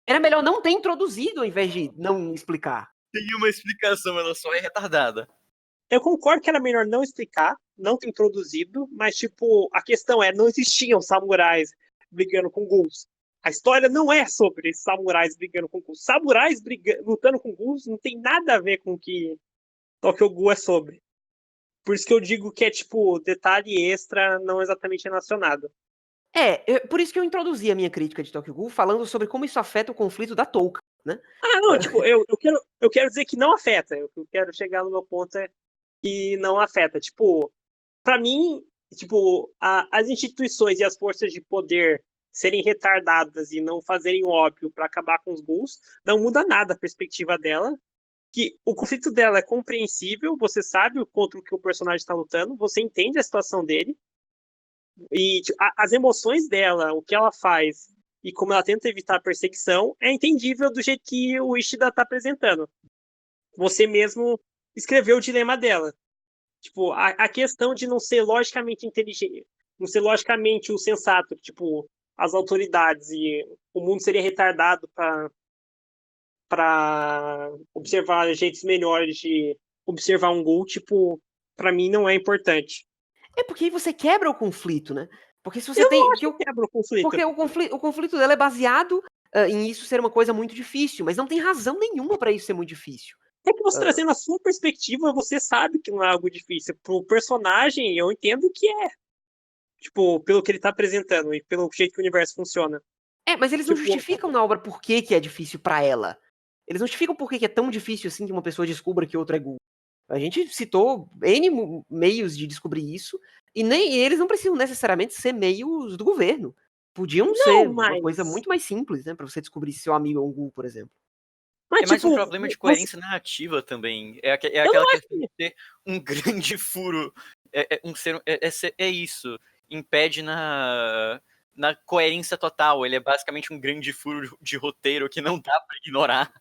Era melhor não ter introduzido ao invés de não explicar. Tem uma explicação, ela só é retardada. Eu concordo que era melhor não explicar, não ter introduzido, mas, tipo, a questão é, não existiam samurais brigando com ghouls. A história não é sobre samurais brigando com ghouls. Samurais lutando com ghouls não tem nada a ver com o que Tokyo Ghoul é sobre. Por isso que eu digo que é, tipo, detalhe extra, não exatamente relacionado. Por isso que eu introduzi a minha crítica de Tokyo Ghoul falando sobre como isso afeta o conflito da touca, né? Não, tipo, eu quero dizer que não afeta. Eu quero chegar no meu ponto é que não afeta. Tipo, pra mim, tipo, as instituições e as forças de poder serem retardadas e não fazerem o óbvio pra acabar com os ghouls, não muda nada a perspectiva dela. Que o conflito dela é compreensível, você sabe contra o que o personagem está lutando, você entende a situação dele, e tipo, as emoções dela, o que ela faz e como ela tenta evitar a perseguição é entendível do jeito que o Ishida está apresentando. Você mesmo escreveu o dilema dela. Tipo, a questão de não ser logicamente inteligente, não ser logicamente o sensato, tipo, as autoridades e o mundo seria retardado para observar jeitos melhores de observar um ghoul, tipo, para mim não é importante. Porque aí você quebra o conflito, né? Porque se você Eu tem. não acho que quebra o conflito. Porque o conflito dela é baseado em isso ser uma coisa muito difícil, mas não tem razão nenhuma pra isso ser muito difícil. É que você trazendo a sua perspectiva, você sabe que não é algo difícil. Pro personagem, eu entendo que é. Tipo, pelo que ele tá apresentando e pelo jeito que o universo funciona. Mas eles Tipo, não justificam na obra por que é difícil pra ela. Eles não justificam por que é tão difícil assim que uma pessoa descubra que outra é ghoul. A gente citou N meios de descobrir isso, e nem eles não precisam necessariamente ser meios do governo. Podiam ser uma coisa muito mais simples, né? Pra você descobrir se seu amigo é um ghoul, por exemplo. É mais um problema de coerência narrativa também. É aquela questão de ter um grande furo. É isso. Impede na coerência total. Ele é basicamente um grande furo de roteiro que não dá pra ignorar.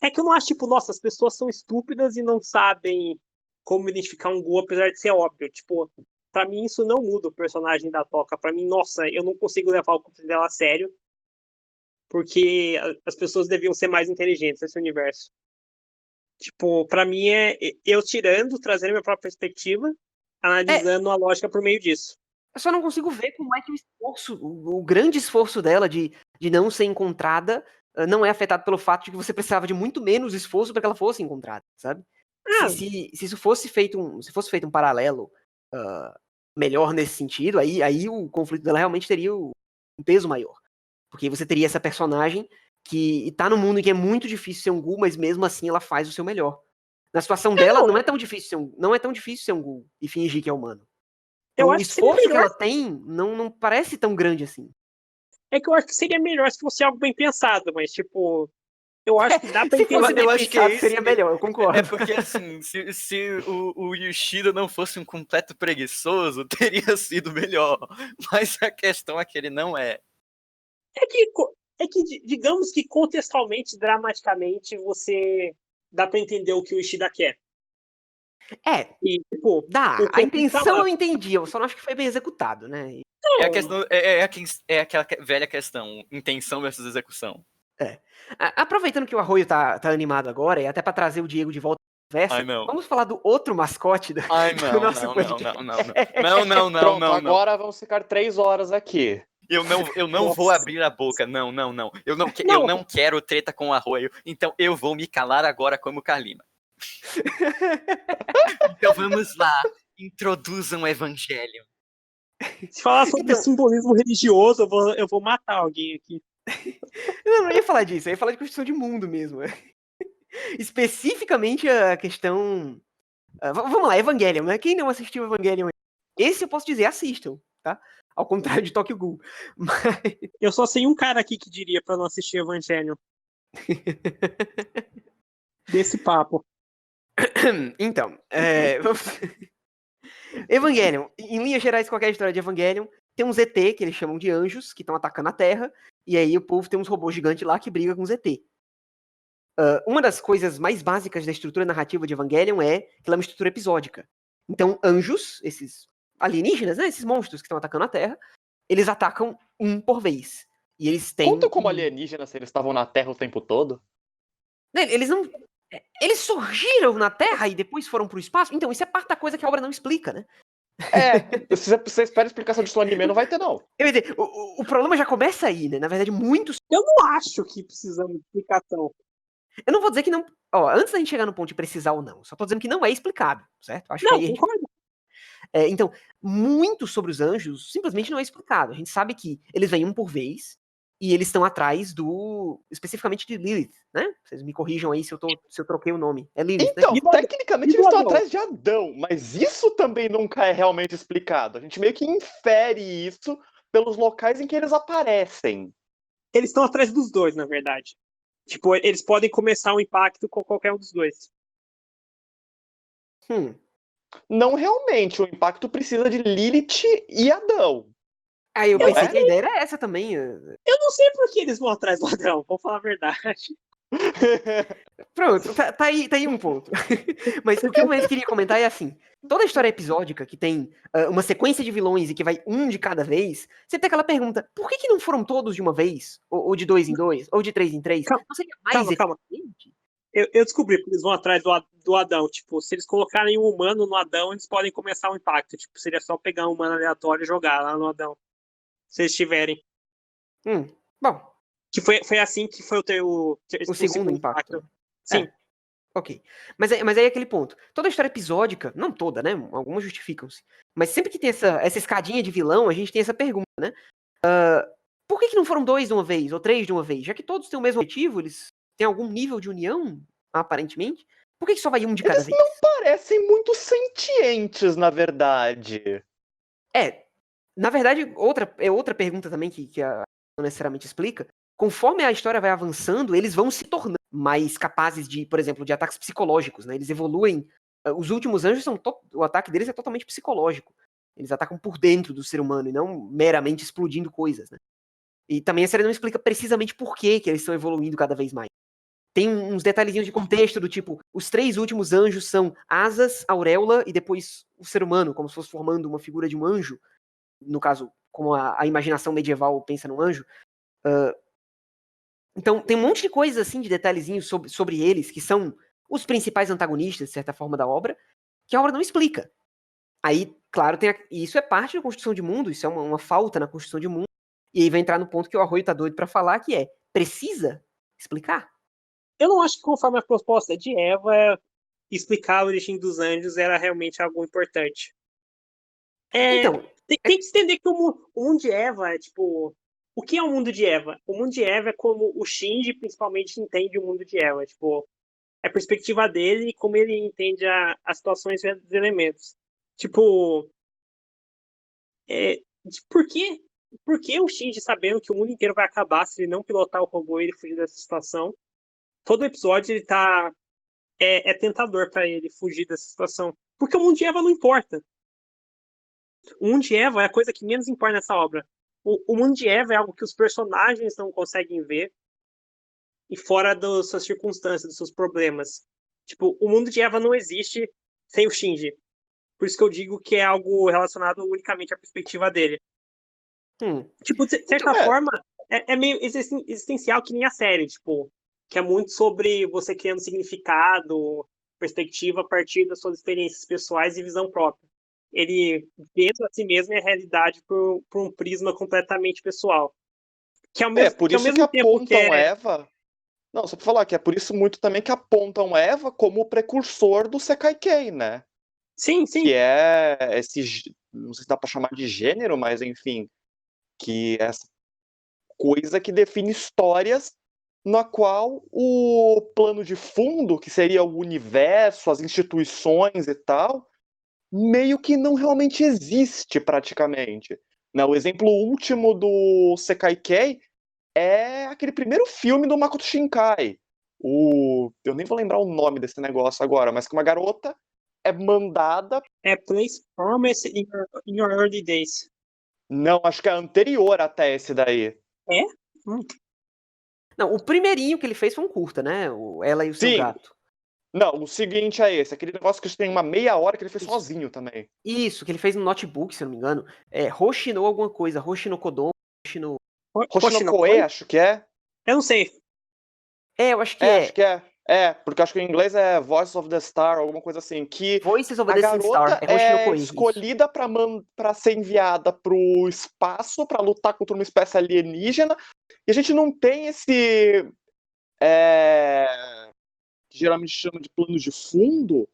É que eu não acho, tipo, nossa, as pessoas são estúpidas e não sabem como identificar um ghoul, apesar de ser óbvio. Tipo, pra mim isso não muda o personagem da Toca. Pra mim, nossa, eu não consigo levar o conflito dela a sério. Porque as pessoas deviam ser mais inteligentes nesse universo. Tipo, pra mim é eu tirando, trazendo minha própria perspectiva, analisando a lógica por meio disso. Eu só não consigo ver como é que o grande esforço dela de não ser encontrada não é afetado pelo fato de que você precisava de muito menos esforço para que ela fosse encontrada, sabe? Se isso fosse feito um paralelo melhor nesse sentido, aí o conflito dela realmente teria um peso maior. Porque você teria essa personagem que tá num mundo em que é muito difícil ser um ghoul, mas mesmo assim ela faz o seu melhor. Na situação dela, não é tão difícil ser um ghoul e fingir que é humano. Então, o esforço que ela tem não parece tão grande assim. É que eu acho que seria melhor se fosse algo bem pensado, mas, tipo, eu acho que dá pra entender. Se fosse bem pensado, seria melhor, eu concordo. É porque, assim, se o Yoshida não fosse um completo preguiçoso, teria sido melhor. Mas a questão é que ele não é. É que digamos que contextualmente, dramaticamente, você dá pra entender o que o Ishida quer. E, tipo, dá. A intenção eu entendi, eu só não acho que foi bem executado, né? É aquela velha questão, intenção versus execução. Aproveitando que o Arroio tá animado agora, e até pra trazer o Diego de volta à conversa, vamos falar do outro mascote do nosso podcast. Não. Agora vamos ficar 3 horas aqui. Eu não vou abrir a boca, não. Eu não quero treta com o Arroio, então eu vou me calar agora como Kalima. Então vamos lá, introduzam o Evangelho. Se falar sobre simbolismo religioso, eu vou matar alguém aqui. Eu não ia falar disso, eu ia falar de construção de mundo mesmo. Especificamente a questão... vamos lá, Evangelion, né? Quem não assistiu Evangelion? Esse eu posso dizer, assistam, tá? Ao contrário de Tokyo Ghoul. Eu só sei um cara aqui que diria pra não assistir Evangelion. Desse papo. Então, Evangelion. Em linhas gerais, qualquer história de Evangelion, tem um ZT, que eles chamam de anjos, que estão atacando a Terra, e aí o povo tem uns robôs gigantes lá que brigam com o ZT. Uma das coisas mais básicas da estrutura narrativa de Evangelion é que ela é uma estrutura episódica. Então, anjos, esses alienígenas, né, esses monstros que estão atacando a Terra, eles atacam um por vez. E eles têm... Conta como alienígenas se eles estavam na Terra o tempo todo. Eles não... Eles surgiram na Terra e depois foram pro espaço? Então, isso é parte da coisa que a obra não explica, né? Se você espera explicação disso no anime, não vai ter, não. Eu ia dizer, o problema já começa aí, né? Na verdade, muitos... Eu não acho que precisamos de explicação. Eu não vou dizer que não... Ó, antes da gente chegar no ponto de precisar ou não, só tô dizendo que não é explicado, certo? Acho Não, que aí concordo. então, muito sobre os anjos simplesmente não é explicado. A gente sabe que eles vêm um por vez e eles estão atrás especificamente de Lilith, né? Vocês me corrijam aí se eu troquei o nome. É Lilith, Então, né? tecnicamente eles estão atrás de Adão, mas isso também nunca é realmente explicado. A gente meio que infere isso pelos locais em que eles aparecem. Eles estão atrás dos dois, na verdade. Tipo, eles podem começar um impacto com qualquer um dos dois. Não realmente, o impacto precisa de Lilith e Adão. Aí eu pensei que a ideia era essa também. Eu não sei por que eles vão atrás do Adão, vou falar a verdade. Pronto, tá aí um ponto. Mas o que eu mais queria comentar é assim: toda história episódica que tem uma sequência de vilões e que vai um de cada vez, você tem aquela pergunta: por que não foram todos de uma vez? Ou de 2 em 2? Ou de 3 em 3? Não seria mais Calma. eficiente? Eu descobri porque eles vão atrás do Adão. Tipo, se eles colocarem um humano no Adão, eles podem começar um impacto. Tipo, seria só pegar um humano aleatório e jogar lá no Adão. Se eles tiverem. Bom. Que foi assim que foi o segundo impacto. Sim. Ok. Mas aí é aquele ponto. Toda história episódica, não toda, né? Algumas justificam-se. Mas sempre que tem essa escadinha de vilão, a gente tem essa pergunta, né? Por que não foram 2 de uma vez, ou 3 de uma vez? Já que todos têm o mesmo objetivo, eles têm algum nível de união, aparentemente. Por que só vai um de cada vez? Eles não parecem muito sentientes, na verdade. Na verdade, outra pergunta também que a não necessariamente explica. Conforme a história vai avançando, eles vão se tornando mais capazes de, por exemplo, de ataques psicológicos, né? Eles evoluem. Os últimos anjos o ataque deles é totalmente psicológico. Eles atacam por dentro do ser humano e não meramente explodindo coisas, né? E também a série não explica precisamente por que eles estão evoluindo cada vez mais. Tem uns detalhezinhos de contexto do tipo, os 3 últimos anjos são asas, auréola e depois o ser humano, como se fosse formando uma figura de um anjo. No caso, como a imaginação medieval pensa num anjo. Então, tem um monte de coisas assim, de detalhezinhos sobre eles, que são os principais antagonistas, de certa forma, da obra, que a obra não explica. Aí, claro, e isso é parte da construção de mundo, isso é uma falta na construção de mundo, e aí vai entrar no ponto que o Arroio tá doido pra falar, que é, precisa explicar? Eu não acho que conforme a proposta de Eva, explicar a origem dos anjos era realmente algo importante. Então, tem que entender que o mundo de Eva é tipo... O que é o mundo de Eva? O mundo de Eva é como o Shinji principalmente entende o mundo de Eva. Tipo, é a perspectiva dele e como ele entende as situações e os elementos. Tipo, por que o Shinji, sabendo que o mundo inteiro vai acabar se ele não pilotar o robô e ele fugir dessa situação? Todo episódio ele tá... É tentador pra ele fugir dessa situação. Porque o mundo de Eva não importa. O mundo de Eva é a coisa que menos importa nessa obra. O mundo de Eva é algo que os personagens não conseguem ver e fora das suas circunstâncias, dos seus problemas. Tipo, o mundo de Eva não existe sem o Shinji. Por isso que eu digo que é algo relacionado unicamente à perspectiva dele. Tipo, de certa forma, é meio existencial que nem a série, tipo, que é muito sobre você criando significado, perspectiva a partir das suas experiências pessoais e visão própria. Ele vê a si mesmo e a realidade por um prisma completamente pessoal. Que ao mesmo, por isso que apontam Eva... Não, só pra falar que é por isso muito também que apontam Eva como o precursor do Sekai-Kei, né? Sim. Que é esse... Não sei se dá pra chamar de gênero, mas enfim... Que é essa coisa que define histórias na qual o plano de fundo, que seria o universo, as instituições e tal... meio que não realmente existe praticamente. Né? O exemplo último do Sekai-Kei é aquele primeiro filme do Makoto Shinkai. Eu nem vou lembrar o nome desse negócio agora, mas que uma garota é mandada. É Place Promise in Your Early Days. Não, acho que é anterior até esse daí. É? Não, o primeirinho que ele fez foi um curta, né? Ela e o Seu Sim. Gato. Não, o seguinte é esse. Aquele negócio que tem uma meia hora que ele fez Isso. sozinho também. Isso, que ele fez no notebook, se eu não me engano. É Hoshino alguma coisa. Hoshino Kodon, Hoshino... Hoshino Koe, acho que é. Eu não sei. Eu acho que Acho que é. Porque acho que em inglês é Voice of the Star, alguma coisa assim. Que Voices of a the Distant garota Star. É Hoshino é Koe. Isso. escolhida pra ser enviada pro espaço, pra lutar contra uma espécie alienígena. E a gente não tem esse... que geralmente chama de plano de fundo.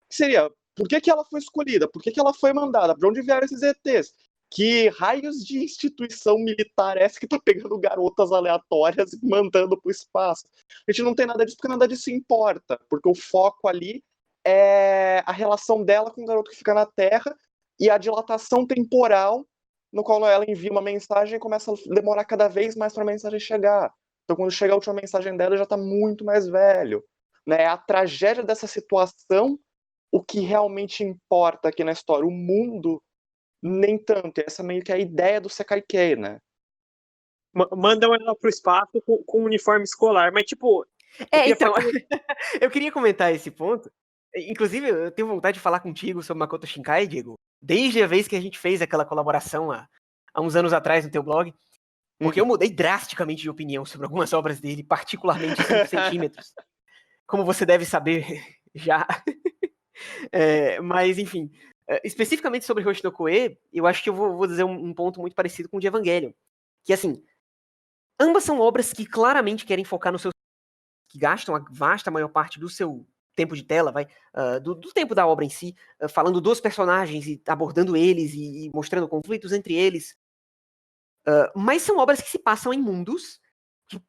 Que seria, por que ela foi escolhida? Por que ela foi mandada? Pra onde vieram esses ETs? Que raios de instituição militar é essa que tá pegando garotas aleatórias e mandando pro espaço? A gente não tem nada disso porque nada disso importa. Porque o foco ali é a relação dela com o garoto que fica na Terra e a dilatação temporal no qual ela envia uma mensagem e começa a demorar cada vez mais para a mensagem chegar. Então, quando chega a última mensagem dela, já tá muito mais velho. Né? A tragédia dessa situação, o que realmente importa aqui na história. O mundo, nem tanto. Essa meio que é a ideia do Sekai Kei, né? Mandam ela pro espaço com uniforme escolar, mas tipo... Então, eu queria comentar esse ponto. Inclusive, eu tenho vontade de falar contigo sobre Makoto Shinkai, Diego, desde a vez que a gente fez aquela colaboração há uns anos atrás no teu blog, porque eu mudei drasticamente de opinião sobre algumas obras dele, particularmente 5 centímetros, como você deve saber já. Mas, enfim, especificamente sobre Hoshino Koe, eu acho que eu vou dizer um ponto muito parecido com o de Evangelion, que, assim, ambas são obras que claramente querem focar nos seus... que gastam a vasta maior parte do seu tempo de tela, do tempo da obra em si, falando dos personagens e abordando eles e mostrando conflitos entre eles. Mas são obras que se passam em mundos que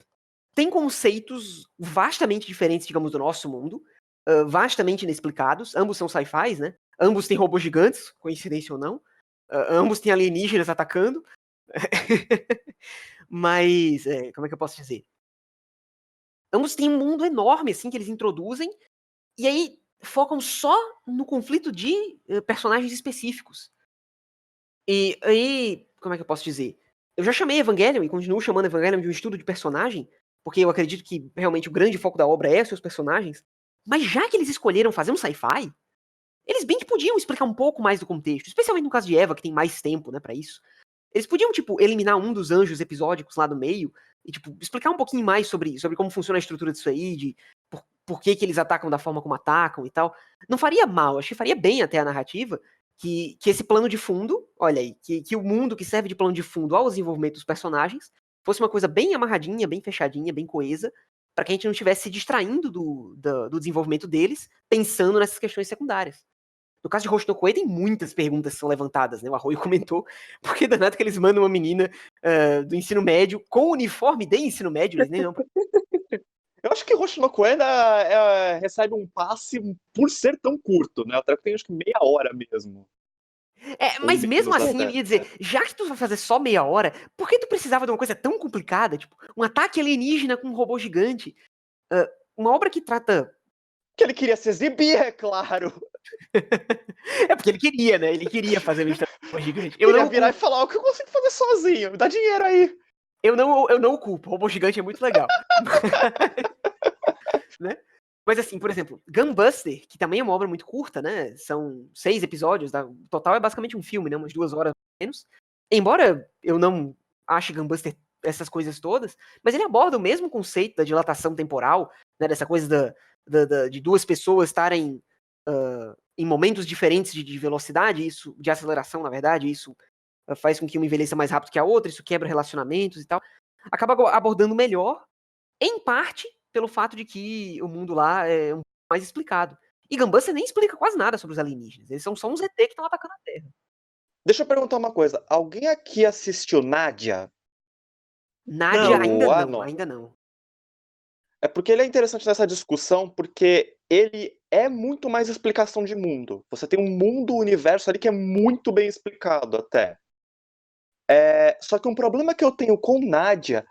têm conceitos vastamente diferentes, digamos, do nosso mundo, vastamente inexplicados. Ambos são sci-fis, né? Ambos têm robôs gigantes, coincidência ou não. Ambos têm alienígenas atacando. Mas, como é que eu posso dizer? Ambos têm um mundo enorme, assim, que eles introduzem, e aí focam só no conflito de personagens específicos. E aí, como é que eu posso dizer? Eu já chamei Evangelion, e continuo chamando Evangelion de um estudo de personagem, porque eu acredito que realmente o grande foco da obra é os seus personagens, mas já que eles escolheram fazer um sci-fi, eles bem que podiam explicar um pouco mais do contexto, especialmente no caso de Eva, que tem mais tempo, né, pra isso. Eles podiam, tipo, eliminar um dos anjos episódicos lá do meio e, tipo, explicar um pouquinho mais sobre como funciona a estrutura disso aí, de por que eles atacam da forma como atacam e tal. Não faria mal, acho que faria bem até a narrativa que esse plano de fundo, olha aí, que o mundo que serve de plano de fundo ao desenvolvimento dos personagens fosse uma coisa bem amarradinha, bem fechadinha, bem coesa, para que a gente não estivesse se distraindo do desenvolvimento deles, pensando nessas questões secundárias. No caso de Hoshino Koe, tem muitas perguntas que são levantadas, né? O Arroio comentou, porque danado que eles mandam uma menina do ensino médio com o uniforme de ensino médio, eles nem não. Eu acho que Hoshino Koe recebe um passe por ser tão curto, né? Até que tem acho que meia hora mesmo. Mas mesmo assim, eu ia dizer, já que tu vai fazer só meia hora, por que tu precisava de uma coisa tão complicada? Tipo, um ataque alienígena com um robô gigante? Uma obra que trata... Que ele queria se exibir, é claro. É porque ele queria, né? Ele queria fazer uma história gigante. Eu ia virar e falar o que eu consigo fazer sozinho. Me dá dinheiro aí. Eu não o culpo. O robô gigante é muito legal. Né? Mas assim, por exemplo, Gunbuster, que também é uma obra muito curta, né? São 6 episódios, o total é basicamente um filme, né? Umas 2 horas menos. Embora eu não ache Gunbuster essas coisas todas, mas ele aborda o mesmo conceito da dilatação temporal, né? Dessa coisa de duas pessoas estarem em momentos diferentes de velocidade, isso, de aceleração, na verdade, isso faz com que uma envelheça mais rápido que a outra, isso quebra relacionamentos e tal. Acaba abordando melhor, em parte, pelo fato de que o mundo lá é um pouco mais explicado. E Gunbuster nem explica quase nada sobre os alienígenas. Eles são só uns ET que estão atacando a Terra. Deixa eu perguntar uma coisa. Alguém aqui assistiu Nadia? Nadia Não, ainda não. É porque ele é interessante nessa discussão, porque ele é muito mais explicação de mundo. Você tem um mundo, universo ali que é muito bem explicado até. Só que um problema que eu tenho com Nadia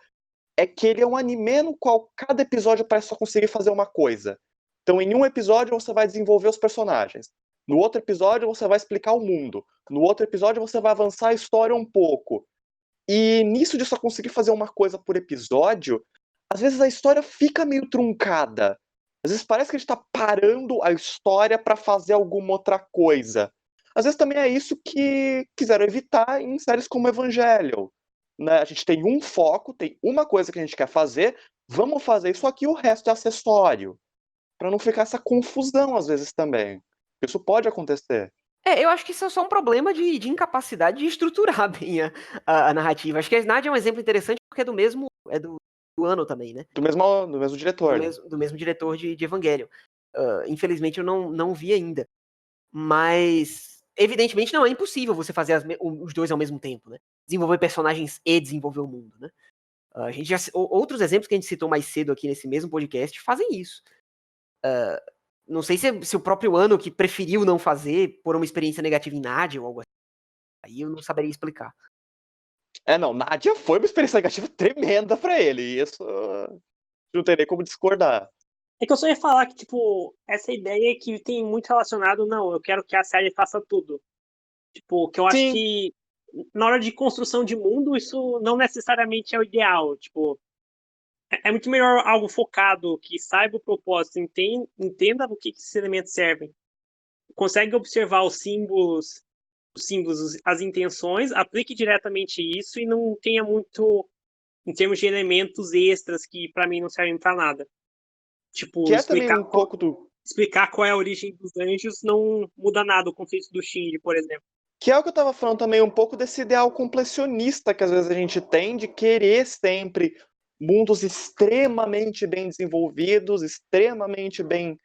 é que ele é um anime no qual cada episódio parece só conseguir fazer uma coisa. Então, em um episódio, você vai desenvolver os personagens. No outro episódio, você vai explicar o mundo. No outro episódio, você vai avançar a história um pouco. E nisso de só conseguir fazer uma coisa por episódio, às vezes a história fica meio truncada. Às vezes parece que a gente tá parando a história para fazer alguma outra coisa. Às vezes também é isso que quiseram evitar em séries como Evangelion. Né? A gente tem um foco, tem uma coisa que a gente quer fazer, vamos fazer isso aqui, o resto é acessório. Para não ficar essa confusão às vezes também. Isso pode acontecer. Eu acho que isso é só um problema de incapacidade de estruturar bem a narrativa. Acho que a Nadia é um exemplo interessante porque é do mesmo ano também, né? Do mesmo diretor. Do mesmo diretor de Evangelion. Infelizmente eu não vi ainda. Mas, evidentemente, não é impossível você fazer os dois ao mesmo tempo, né? Desenvolver personagens e desenvolver o mundo, né? A gente outros exemplos que a gente citou mais cedo aqui nesse mesmo podcast fazem isso. Não sei se o próprio Ano que preferiu não fazer por uma experiência negativa em Nadia ou algo assim. Aí eu não saberia explicar. Não, Nadia foi uma experiência negativa tremenda pra ele. E isso não tem nem como discordar. É que eu só ia falar que, tipo, essa ideia que tem muito relacionado, não, eu quero que a série faça tudo. Tipo, que eu acho Sim. que na hora de construção de mundo, isso não necessariamente é o ideal. Tipo, é muito melhor algo focado, que saiba o propósito, entenda o que esses elementos servem. Consegue observar os símbolos, as intenções, aplique diretamente isso e não tenha muito em termos de elementos extras que pra mim não servem pra nada. Tipo, Que é também um pouco do... explicar qual é a origem dos anjos não muda nada o conceito do Shinji, por exemplo. Que é o que eu tava falando também, um pouco desse ideal completionista que às vezes a gente tem de querer sempre mundos extremamente bem desenvolvidos, extremamente bem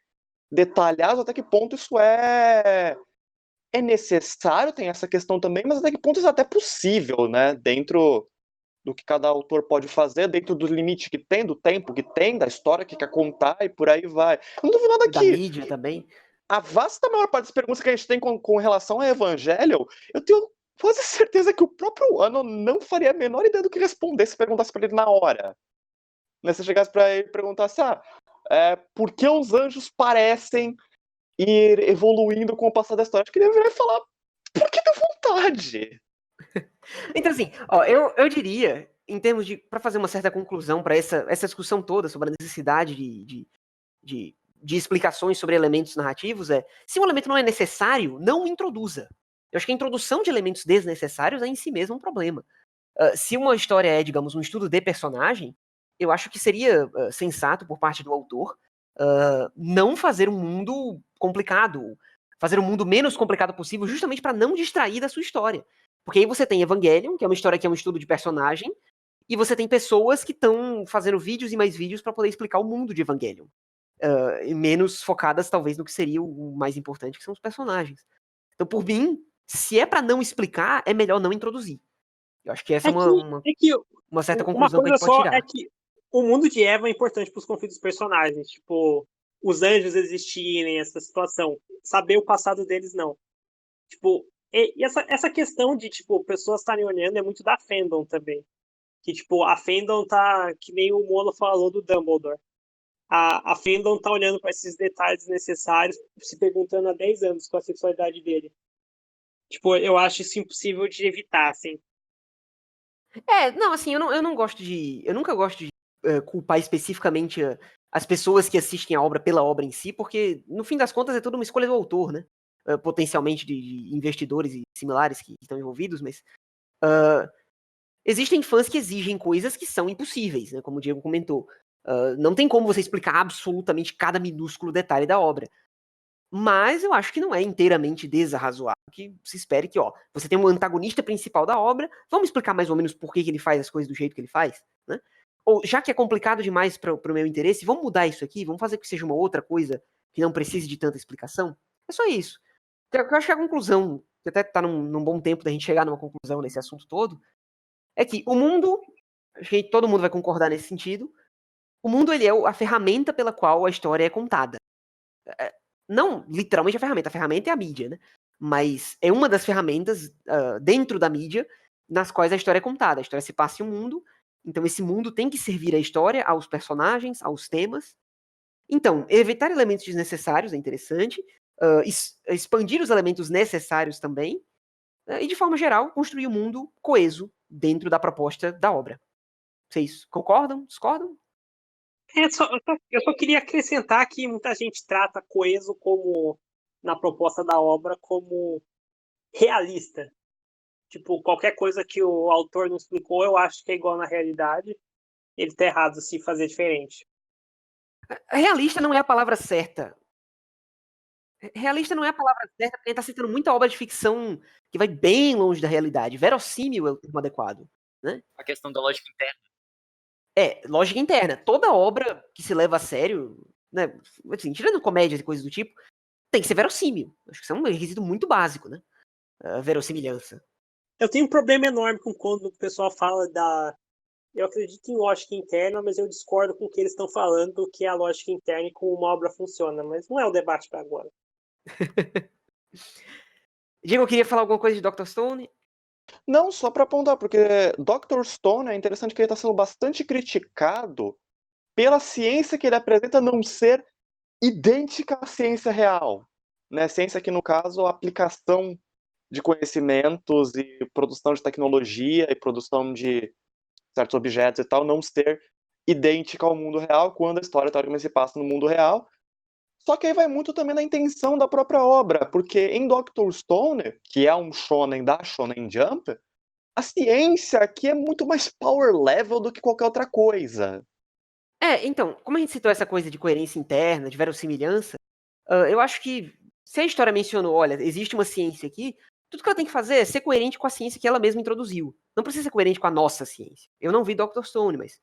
detalhados, até que ponto isso é necessário, tem essa questão também, mas até que ponto isso é até possível, né? Dentro do que cada autor pode fazer, dentro do limite que tem, do tempo que tem, da história que quer contar e por aí vai. Não duvido nada Da que mídia também. a vasta maior parte das perguntas que a gente tem com relação a Evangelion, eu tenho quase certeza que o próprio Ano não faria a menor ideia do que responder se perguntasse pra ele na hora. Né? Se chegasse pra ele e perguntasse, por que os anjos parecem ir evoluindo com o passar da história? Acho que ele ia virar e falar, por que deu vontade? Então, assim, ó, eu diria, em termos de, pra fazer uma certa conclusão pra essa discussão toda sobre a necessidade de explicações sobre elementos narrativos, se um elemento não é necessário, não o introduza. Eu acho que a introdução de elementos desnecessários é em si mesmo um problema. Se uma história é, digamos, um estudo de personagem, eu acho que seria sensato por parte do autor não fazer um mundo complicado, fazer um mundo menos complicado possível, justamente para não distrair da sua história. Porque aí você tem Evangelion, que é uma história que é um estudo de personagem, e você tem pessoas que estão fazendo vídeos e mais vídeos para poder explicar o mundo de Evangelion. E menos focadas, talvez, no que seria o mais importante, que são os personagens. Então, por mim, se é para não explicar, é melhor não introduzir. Eu acho que essa é uma certa conclusão que a gente pode tirar. É que o mundo de Eva é importante para os conflitos dos personagens. Tipo, os anjos existirem, essa situação. Saber o passado deles, não. Tipo, e essa questão de, tipo, pessoas estarem olhando é muito da fandom também. Que, tipo, a fandom tá, que nem o Mono falou do Dumbledore. A fandom tá olhando para esses detalhes necessários, se perguntando há 10 anos qual a sexualidade dele. Tipo, eu acho isso impossível de evitar, assim. Não, assim, eu nunca gosto de culpar especificamente as pessoas que assistem a obra pela obra em si, porque, no fim das contas, é tudo uma escolha do autor, né? Potencialmente de investidores e similares que estão envolvidos, mas existem fãs que exigem coisas que são impossíveis, né? Como o Diego comentou. Não tem como você explicar absolutamente cada minúsculo detalhe da obra. Mas eu acho que não é inteiramente desarrazoável que se espere que, você tem um antagonista principal da obra, vamos explicar mais ou menos por que ele faz as coisas do jeito que ele faz, né? Ou, já que é complicado demais para o meu interesse, vamos mudar isso aqui, vamos fazer que seja uma outra coisa que não precise de tanta explicação? É só isso. Eu acho que a conclusão, que até tá num bom tempo da gente chegar numa conclusão nesse assunto todo, é que o mundo, acho que todo mundo vai concordar nesse sentido, o mundo ele é a ferramenta pela qual a história é contada. Não literalmente a ferramenta é a mídia, né? Mas é uma das ferramentas dentro da mídia nas quais a história é contada. A história se passa em um mundo Então esse mundo tem que servir à história, aos personagens, aos temas. Então, evitar elementos desnecessários é interessante, expandir os elementos necessários também, e de forma geral, construir um mundo coeso dentro da proposta da obra. Vocês concordam? Discordam? Eu só queria acrescentar que muita gente trata coeso como, na proposta da obra, como realista. Tipo, qualquer coisa que o autor não explicou, eu acho que é igual na realidade. Ele tá errado se fazer diferente. Realista não é a palavra certa. Realista não é a palavra certa, porque a gente tá citando muita obra de ficção que vai bem longe da realidade. Verossímil é o termo adequado, né? A questão da lógica interna. Lógica interna. Toda obra que se leva a sério, né? Assim, tirando comédias e coisas do tipo, tem que ser verossímil. Acho que isso é um requisito muito básico, né? A verossimilhança. Eu tenho um problema enorme com quando o pessoal fala da... Eu acredito em lógica interna, mas eu discordo com o que eles estão falando, que é a lógica interna e como uma obra funciona. Mas não é o debate para agora. Diego, eu queria falar alguma coisa de Dr. Stone? Não, só para apontar, porque Dr. Stone é interessante que ele está sendo bastante criticado pela ciência que ele apresenta não ser idêntica à ciência real. Né? Ciência que, no caso, a aplicação de conhecimentos e produção de tecnologia e produção de certos objetos e tal, não ser idêntica ao mundo real, quando a história teoricamente se passa no mundo real. Só que aí vai muito também na intenção da própria obra, porque em Dr. Stone, que é um shonen da Shonen Jump, a ciência aqui é muito mais power level do que qualquer outra coisa. Então, como a gente citou essa coisa de coerência interna, de verossimilhança, eu acho que se a história mencionou, olha, existe uma ciência aqui, tudo que ela tem que fazer é ser coerente com a ciência que ela mesma introduziu. Não precisa ser coerente com a nossa ciência. Eu não vi Dr. Stone, mas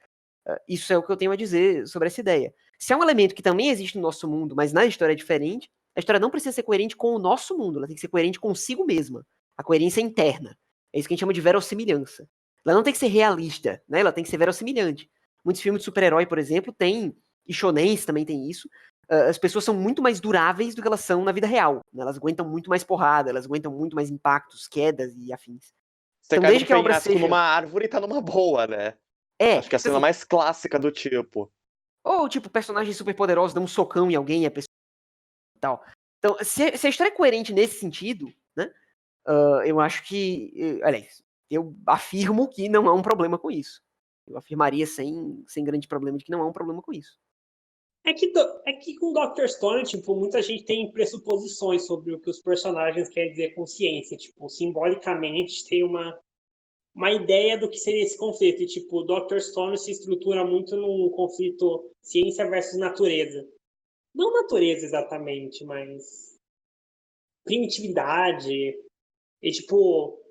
isso é o que eu tenho a dizer sobre essa ideia. Se é um elemento que também existe no nosso mundo, mas na história é diferente, a história não precisa ser coerente com o nosso mundo, ela tem que ser coerente consigo mesma. A coerência interna. É isso que a gente chama de verossimilhança. Ela não tem que ser realista, né? Ela tem que ser verossimilhante. Muitos filmes de super-herói, por exemplo, tem, e shonens também tem isso, as pessoas são muito mais duráveis do que elas são na vida real. Né? Elas aguentam muito mais porrada, elas aguentam muito mais impactos, quedas e afins. Você Então, cai desde num que a obra penhasco seja... numa árvore e tá numa boa, né? Acho que é a cena assim, mais clássica do tipo. ou, tipo, personagens super poderosos dão um socão em alguém e a pessoa e tal. Então, se a história é coerente nesse sentido, né? Eu acho que... aliás, eu afirmo que não há um problema com isso. Eu afirmaria sem grande problema de que não há um problema com isso. É que com Dr. Stone, tipo, muita gente tem pressuposições sobre o que os personagens querem dizer com ciência. Tipo, simbolicamente tem uma ideia do que seria esse conflito. E, tipo, o Dr. Stone se estrutura muito num conflito ciência versus natureza. Não natureza exatamente, mas primitividade. E, tipo,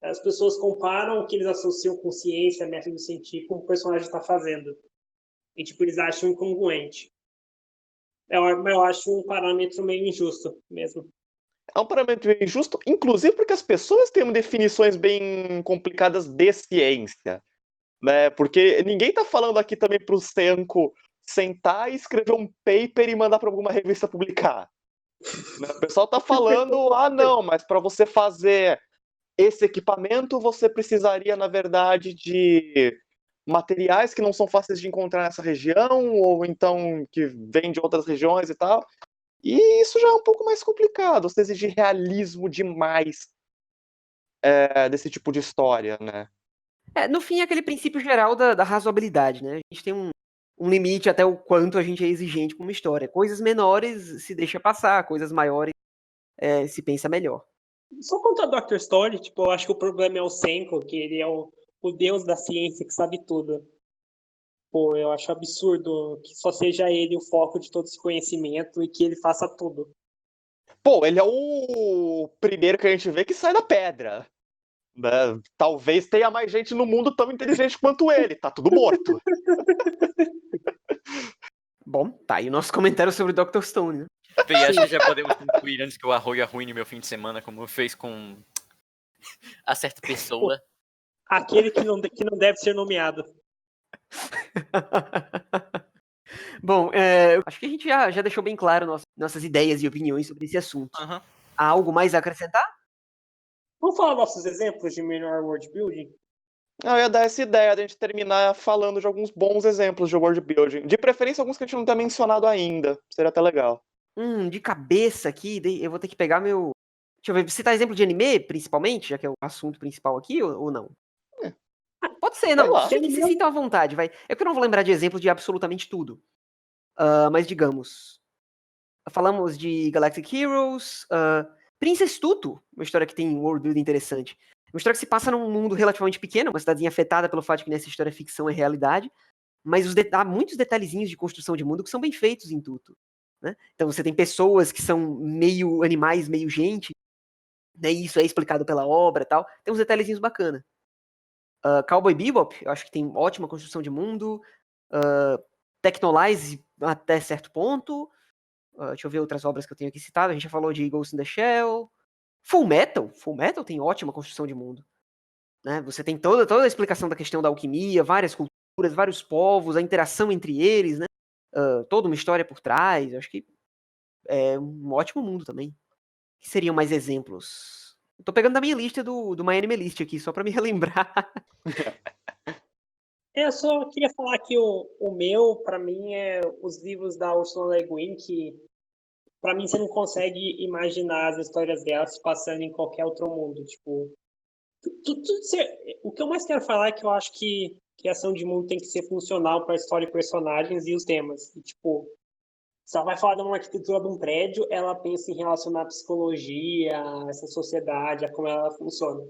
as pessoas comparam o que eles associam com ciência, método científico, com o que o personagem está fazendo. E, tipo, eles acham incongruente. Eu acho um parâmetro meio injusto mesmo. É um parâmetro injusto, inclusive porque as pessoas têm definições bem complicadas de ciência. Né? Porque ninguém tá falando aqui também pro Senko sentar e escrever um paper e mandar para alguma revista publicar. Né? O pessoal tá falando, não, mas para você fazer esse equipamento, você precisaria, na verdade, de materiais que não são fáceis de encontrar nessa região, ou então que vêm de outras regiões e tal. E isso já é um pouco mais complicado, você exige realismo demais desse tipo de história, né? No fim, é aquele princípio geral da razoabilidade, né? A gente tem um limite até o quanto a gente é exigente com uma história. Coisas menores se deixa passar, coisas maiores se pensa melhor. Só quanto a Dr. Stone, tipo, eu acho que o problema é o Senko, que ele é o deus da ciência que sabe tudo. Pô, eu acho absurdo que só seja ele o foco de todo esse conhecimento e que ele faça tudo. Pô, ele é o primeiro que a gente vê que sai da pedra. Né? Talvez tenha mais gente no mundo tão inteligente quanto ele. Tá tudo morto. Bom, tá aí o nosso comentário sobre Dr. Stone, né? E acho que já podemos concluir antes que o Arroio arruine meu fim de semana, como fez com a certa pessoa. Aquele que não deve ser nomeado. Bom, acho que a gente já deixou bem claro nossas ideias e opiniões sobre esse assunto. Uhum. Há algo mais a acrescentar? Vamos falar nossos exemplos de melhor world building? Eu ia dar essa ideia de a gente terminar falando de alguns bons exemplos de world building. De preferência, alguns que a gente não tenha mencionado ainda. Seria até legal. De cabeça aqui, eu vou ter que pegar meu. Deixa eu ver, citar exemplo de anime, principalmente, já que é o assunto principal aqui, ou não? É. Pode ser, Sei não. lá. Se sintam à vontade, vai. É que eu não vou lembrar de exemplo de absolutamente tudo. Mas digamos. Falamos de Galactic Heroes, Princess Tutu, uma história que tem um world building interessante. Uma história que se passa num mundo relativamente pequeno, uma cidadezinha afetada pelo fato de que nessa história ficção é realidade, mas há muitos detalhezinhos de construção de mundo que são bem feitos em Tutu. Né? Então você tem pessoas que são meio animais, meio gente, né? E isso é explicado pela obra e tal. Tem uns detalhezinhos bacanas. Cowboy Bebop, eu acho que tem ótima construção de mundo. Technolize até certo ponto. Deixa eu ver outras obras que eu tenho aqui citado. A gente já falou de Ghost in the Shell. Full Metal tem ótima construção de mundo. Né? Você tem toda a explicação da questão da alquimia, várias culturas, vários povos, a interação entre eles, né? Toda uma história por trás. Eu acho que é um ótimo mundo também. O que seriam mais exemplos? Eu tô pegando da minha lista do My Anime List aqui, só pra me relembrar. Eu só queria falar que o meu, para mim, é os livros da Ursula Le Guin, que para mim você não consegue imaginar as histórias dela se passando em qualquer outro mundo. Tipo, o que eu mais quero falar é que eu acho que a ação de mundo tem que ser funcional para a história e personagens e os temas. E, tipo, se ela vai falar de uma arquitetura de um prédio, ela pensa em relacionar a psicologia, a essa sociedade, a como ela funciona.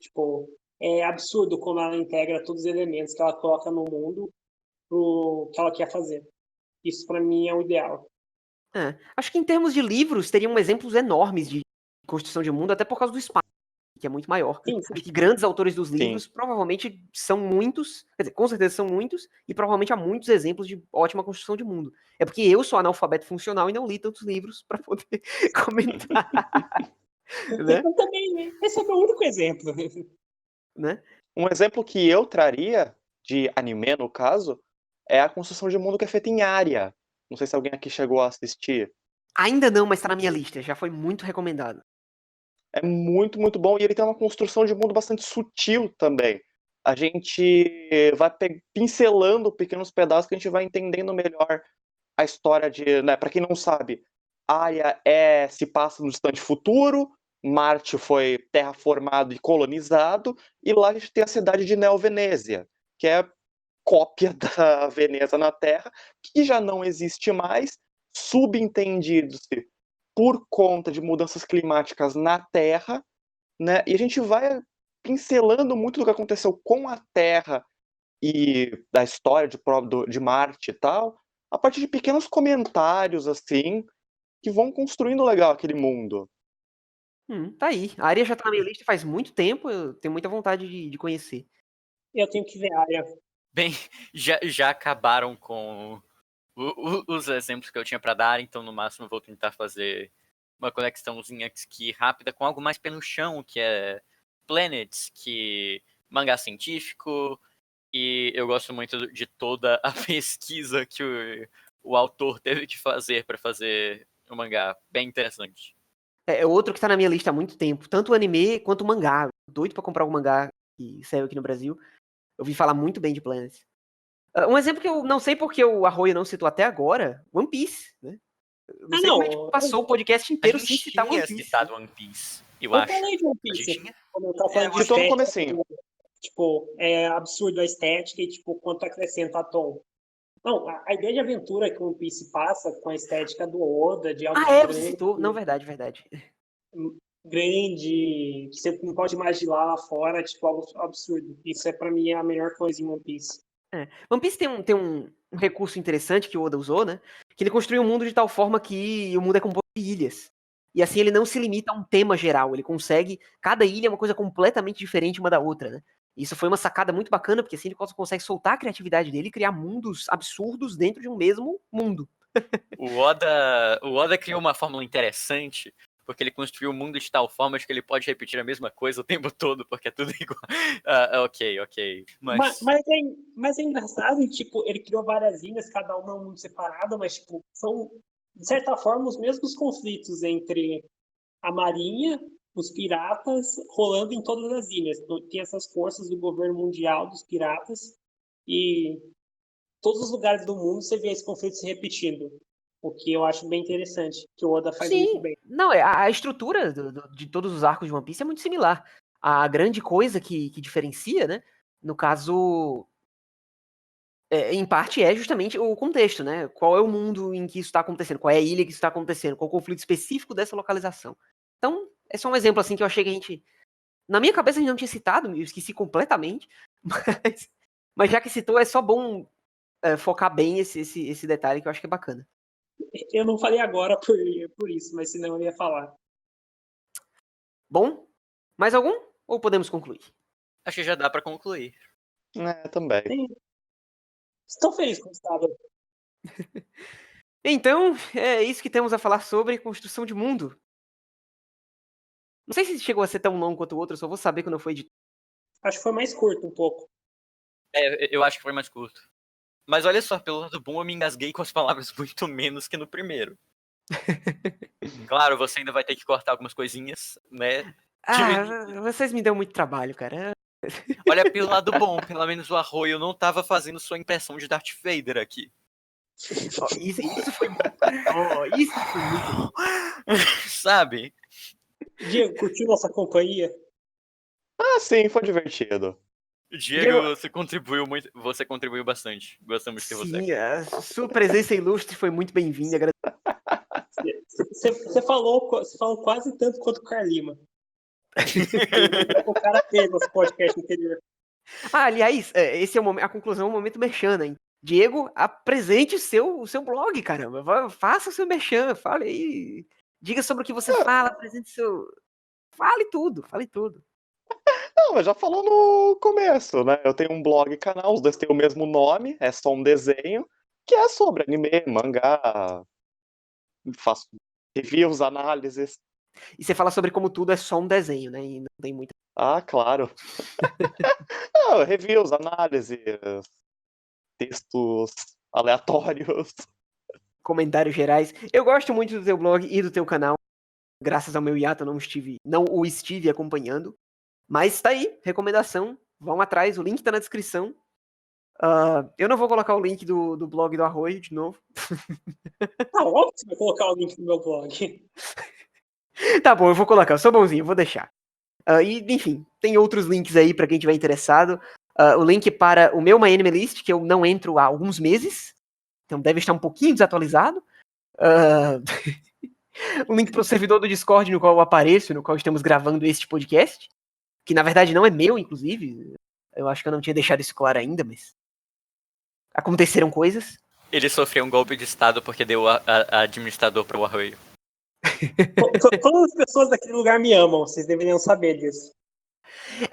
Tipo, é absurdo como ela integra todos os elementos que ela coloca no mundo pro que ela quer fazer. Isso para mim é o ideal. Acho que em termos de livros, teriam exemplos enormes de construção de mundo, até por causa do espaço, que é muito maior. Sim, Acho que grandes autores dos Sim. livros provavelmente são muitos, quer dizer, com certeza são muitos, e provavelmente há muitos exemplos de ótima construção de mundo. É porque eu sou analfabeto funcional e não li tantos livros para poder comentar. Né? Eu também, esse é o meu único exemplo. Né? Um exemplo que eu traria, de anime no caso, é a construção de mundo que é feita em área. Não sei se alguém aqui chegou a assistir. Ainda não, mas tá na minha lista, já foi muito recomendado. É muito, muito bom. E ele tem uma construção de mundo bastante sutil também. A gente vai pincelando pequenos pedaços que a gente vai entendendo melhor a história de... Né, para quem não sabe, Área se passa no distante futuro, Marte foi terraformado e colonizado, e lá a gente tem a cidade de Neo-Venésia, que é cópia da Veneza na Terra, que já não existe mais, subentendido-se por conta de mudanças climáticas na Terra, né? E a gente vai pincelando muito do que aconteceu com a Terra e da história de Marte e tal, a partir de pequenos comentários, assim, que vão construindo legal aquele mundo. Tá aí. A área já tá na minha lista faz muito tempo, eu tenho muita vontade de conhecer. Eu tenho que ver a área. Bem, já acabaram com os exemplos que eu tinha para dar, então no máximo vou tentar fazer uma conexãozinha aqui rápida com algo mais pé no chão, que é Planets, que mangá científico, e eu gosto muito de toda a pesquisa que o autor teve que fazer para fazer o mangá. Bem interessante. É outro que tá na minha lista há muito tempo, tanto o anime quanto o mangá. Doido pra comprar o mangá que saiu aqui no Brasil. Eu vi falar muito bem de Planet. Um exemplo que eu não sei porque o Arroio não citou até agora, One Piece, né? Eu não sei como a gente passou o podcast A inteiro sem gente citar tinha One Piece. citado One Piece, eu Eu acho. falei de One A gente Piece. tinha? Quando eu tava falando de Citou no estética, comecinho. tipo, é absurdo a estética e, tipo, quanto acrescenta a tom. Não, a ideia de aventura que o One Piece passa com a estética do Oda, de algo Você citou. Não, verdade. grande, que você não pode imaginar lá fora, tipo, algo absurdo. Isso é, pra mim, a melhor coisa em One Piece. One Piece tem um recurso interessante que o Oda usou, né? Que ele construiu um mundo de tal forma que o mundo é composto de ilhas. E assim ele não se limita a um tema geral, ele consegue... Cada ilha é uma coisa completamente diferente uma da outra, né? Isso foi uma sacada muito bacana, porque assim ele consegue soltar a criatividade dele e criar mundos absurdos dentro de um mesmo mundo. O Oda criou uma fórmula interessante, porque ele construiu o mundo de tal forma que ele pode repetir a mesma coisa o tempo todo, porque é tudo igual. Ok. Mas é engraçado, tipo, ele criou várias ilhas, cada uma é um mundo separado, mas, tipo, são, de certa forma, os mesmos conflitos entre a marinha os piratas rolando em todas as ilhas. Então, tem essas forças do governo mundial dos piratas e todos os lugares do mundo você vê esse conflito se repetindo. O que eu acho bem interessante, que o Oda faz muito bem. Não, a estrutura de todos os arcos de One Piece é muito similar. A grande coisa que diferencia, né? No caso, em parte, é justamente o contexto, né? Qual é o mundo em que isso está acontecendo? Qual é a ilha que isso está acontecendo? Qual é o conflito específico dessa localização? Então, é só um exemplo assim que eu achei que a gente... Na minha cabeça a gente não tinha citado, eu esqueci completamente, mas já que citou, é só bom focar bem esse detalhe que eu acho que é bacana. Eu não falei agora por isso, mas senão eu ia falar. Bom, mais algum? Ou podemos concluir? Acho que já dá pra concluir. Também. Sim. Estou feliz com o estado. Então, é isso que temos a falar sobre construção de mundo. Não sei se chegou a ser tão longo quanto o outro, eu só vou saber quando eu for editar. Acho que foi mais curto um pouco. Eu acho que foi mais curto. Mas olha só, pelo lado bom, eu me engasguei com as palavras muito menos que no primeiro. Claro, você ainda vai ter que cortar algumas coisinhas, né? Vocês me dão muito trabalho, cara. Olha, pelo lado bom, pelo menos o Arroio não tava fazendo sua impressão de Darth Vader aqui. Isso foi bom. Isso foi muito bom. Sabe? Diego, curtiu nossa companhia? Sim, foi divertido. Diego, você contribuiu bastante. Gostamos de ter você aqui. A sua presença ilustre foi muito bem-vinda. Você falou quase tanto quanto o Carlima. O cara fez nosso podcast anterior. Aliás, esse é a conclusão, é o momento merchan, hein? Diego, apresente o seu blog, caramba. Faça o seu merchan, fale aí. Diga sobre o que você fala, apresente seu... Fale tudo. Não, mas já falou no começo, né? Eu tenho um blog e canal, os dois têm o mesmo nome, é só um desenho, que é sobre anime, mangá, faço reviews, análises. E você fala sobre como tudo é só um desenho, né? E não tem muita... Claro. Não, reviews, análises, textos aleatórios. Comentários gerais. Eu gosto muito do teu blog e do teu canal. Graças ao meu hiato, eu não o estive acompanhando. Mas tá aí, recomendação. Vão atrás, o link tá na descrição. Eu não vou colocar o link do blog do Arroio de novo. Óbvio que você vai colocar o link no meu blog. Tá bom, eu vou colocar, eu sou bonzinho, eu vou deixar. Enfim, tem outros links aí pra quem tiver interessado. O link para o meu My Anime List, que eu não entro há alguns meses. Então deve estar um pouquinho desatualizado. O link pro servidor do Discord no qual eu apareço, no qual estamos gravando este podcast. Que na verdade não é meu, inclusive. Eu acho que eu não tinha deixado isso claro ainda, mas... aconteceram coisas. Ele sofreu um golpe de estado porque deu a administrador pro Arroio. Todas as pessoas daquele lugar me amam, vocês deveriam saber disso.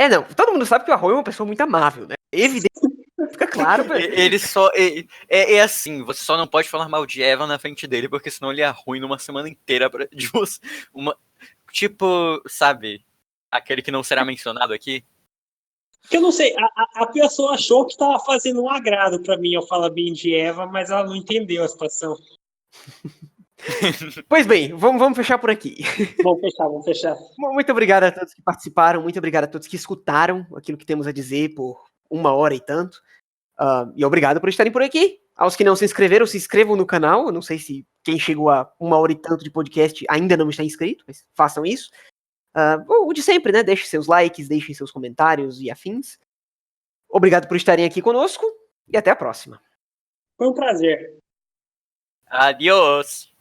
Não, todo mundo sabe que o Arroio é uma pessoa muito amável, né? Evidente, fica claro. Ele só... É assim, você só não pode falar mal de Eva na frente dele, porque senão ele é ruim numa semana inteira de você. Tipo, sabe... Aquele que não será mencionado aqui? Porque eu não sei, a pessoa achou que estava fazendo um agrado para mim ao falar bem de Eva, mas ela não entendeu a situação. Pois bem, vamos fechar por aqui. Vamos fechar. Muito obrigado a todos que participaram, muito obrigado a todos que escutaram aquilo que temos a dizer por 1 hora e tanto. E obrigado por estarem por aqui. Aos que não se inscreveram, se inscrevam no canal. Eu não sei se quem chegou a 1 hora e tanto de podcast ainda não está inscrito, mas façam isso. O de sempre, né? Deixem seus likes, deixem seus comentários e afins. Obrigado por estarem aqui conosco e até a próxima. Foi um prazer. Adiós!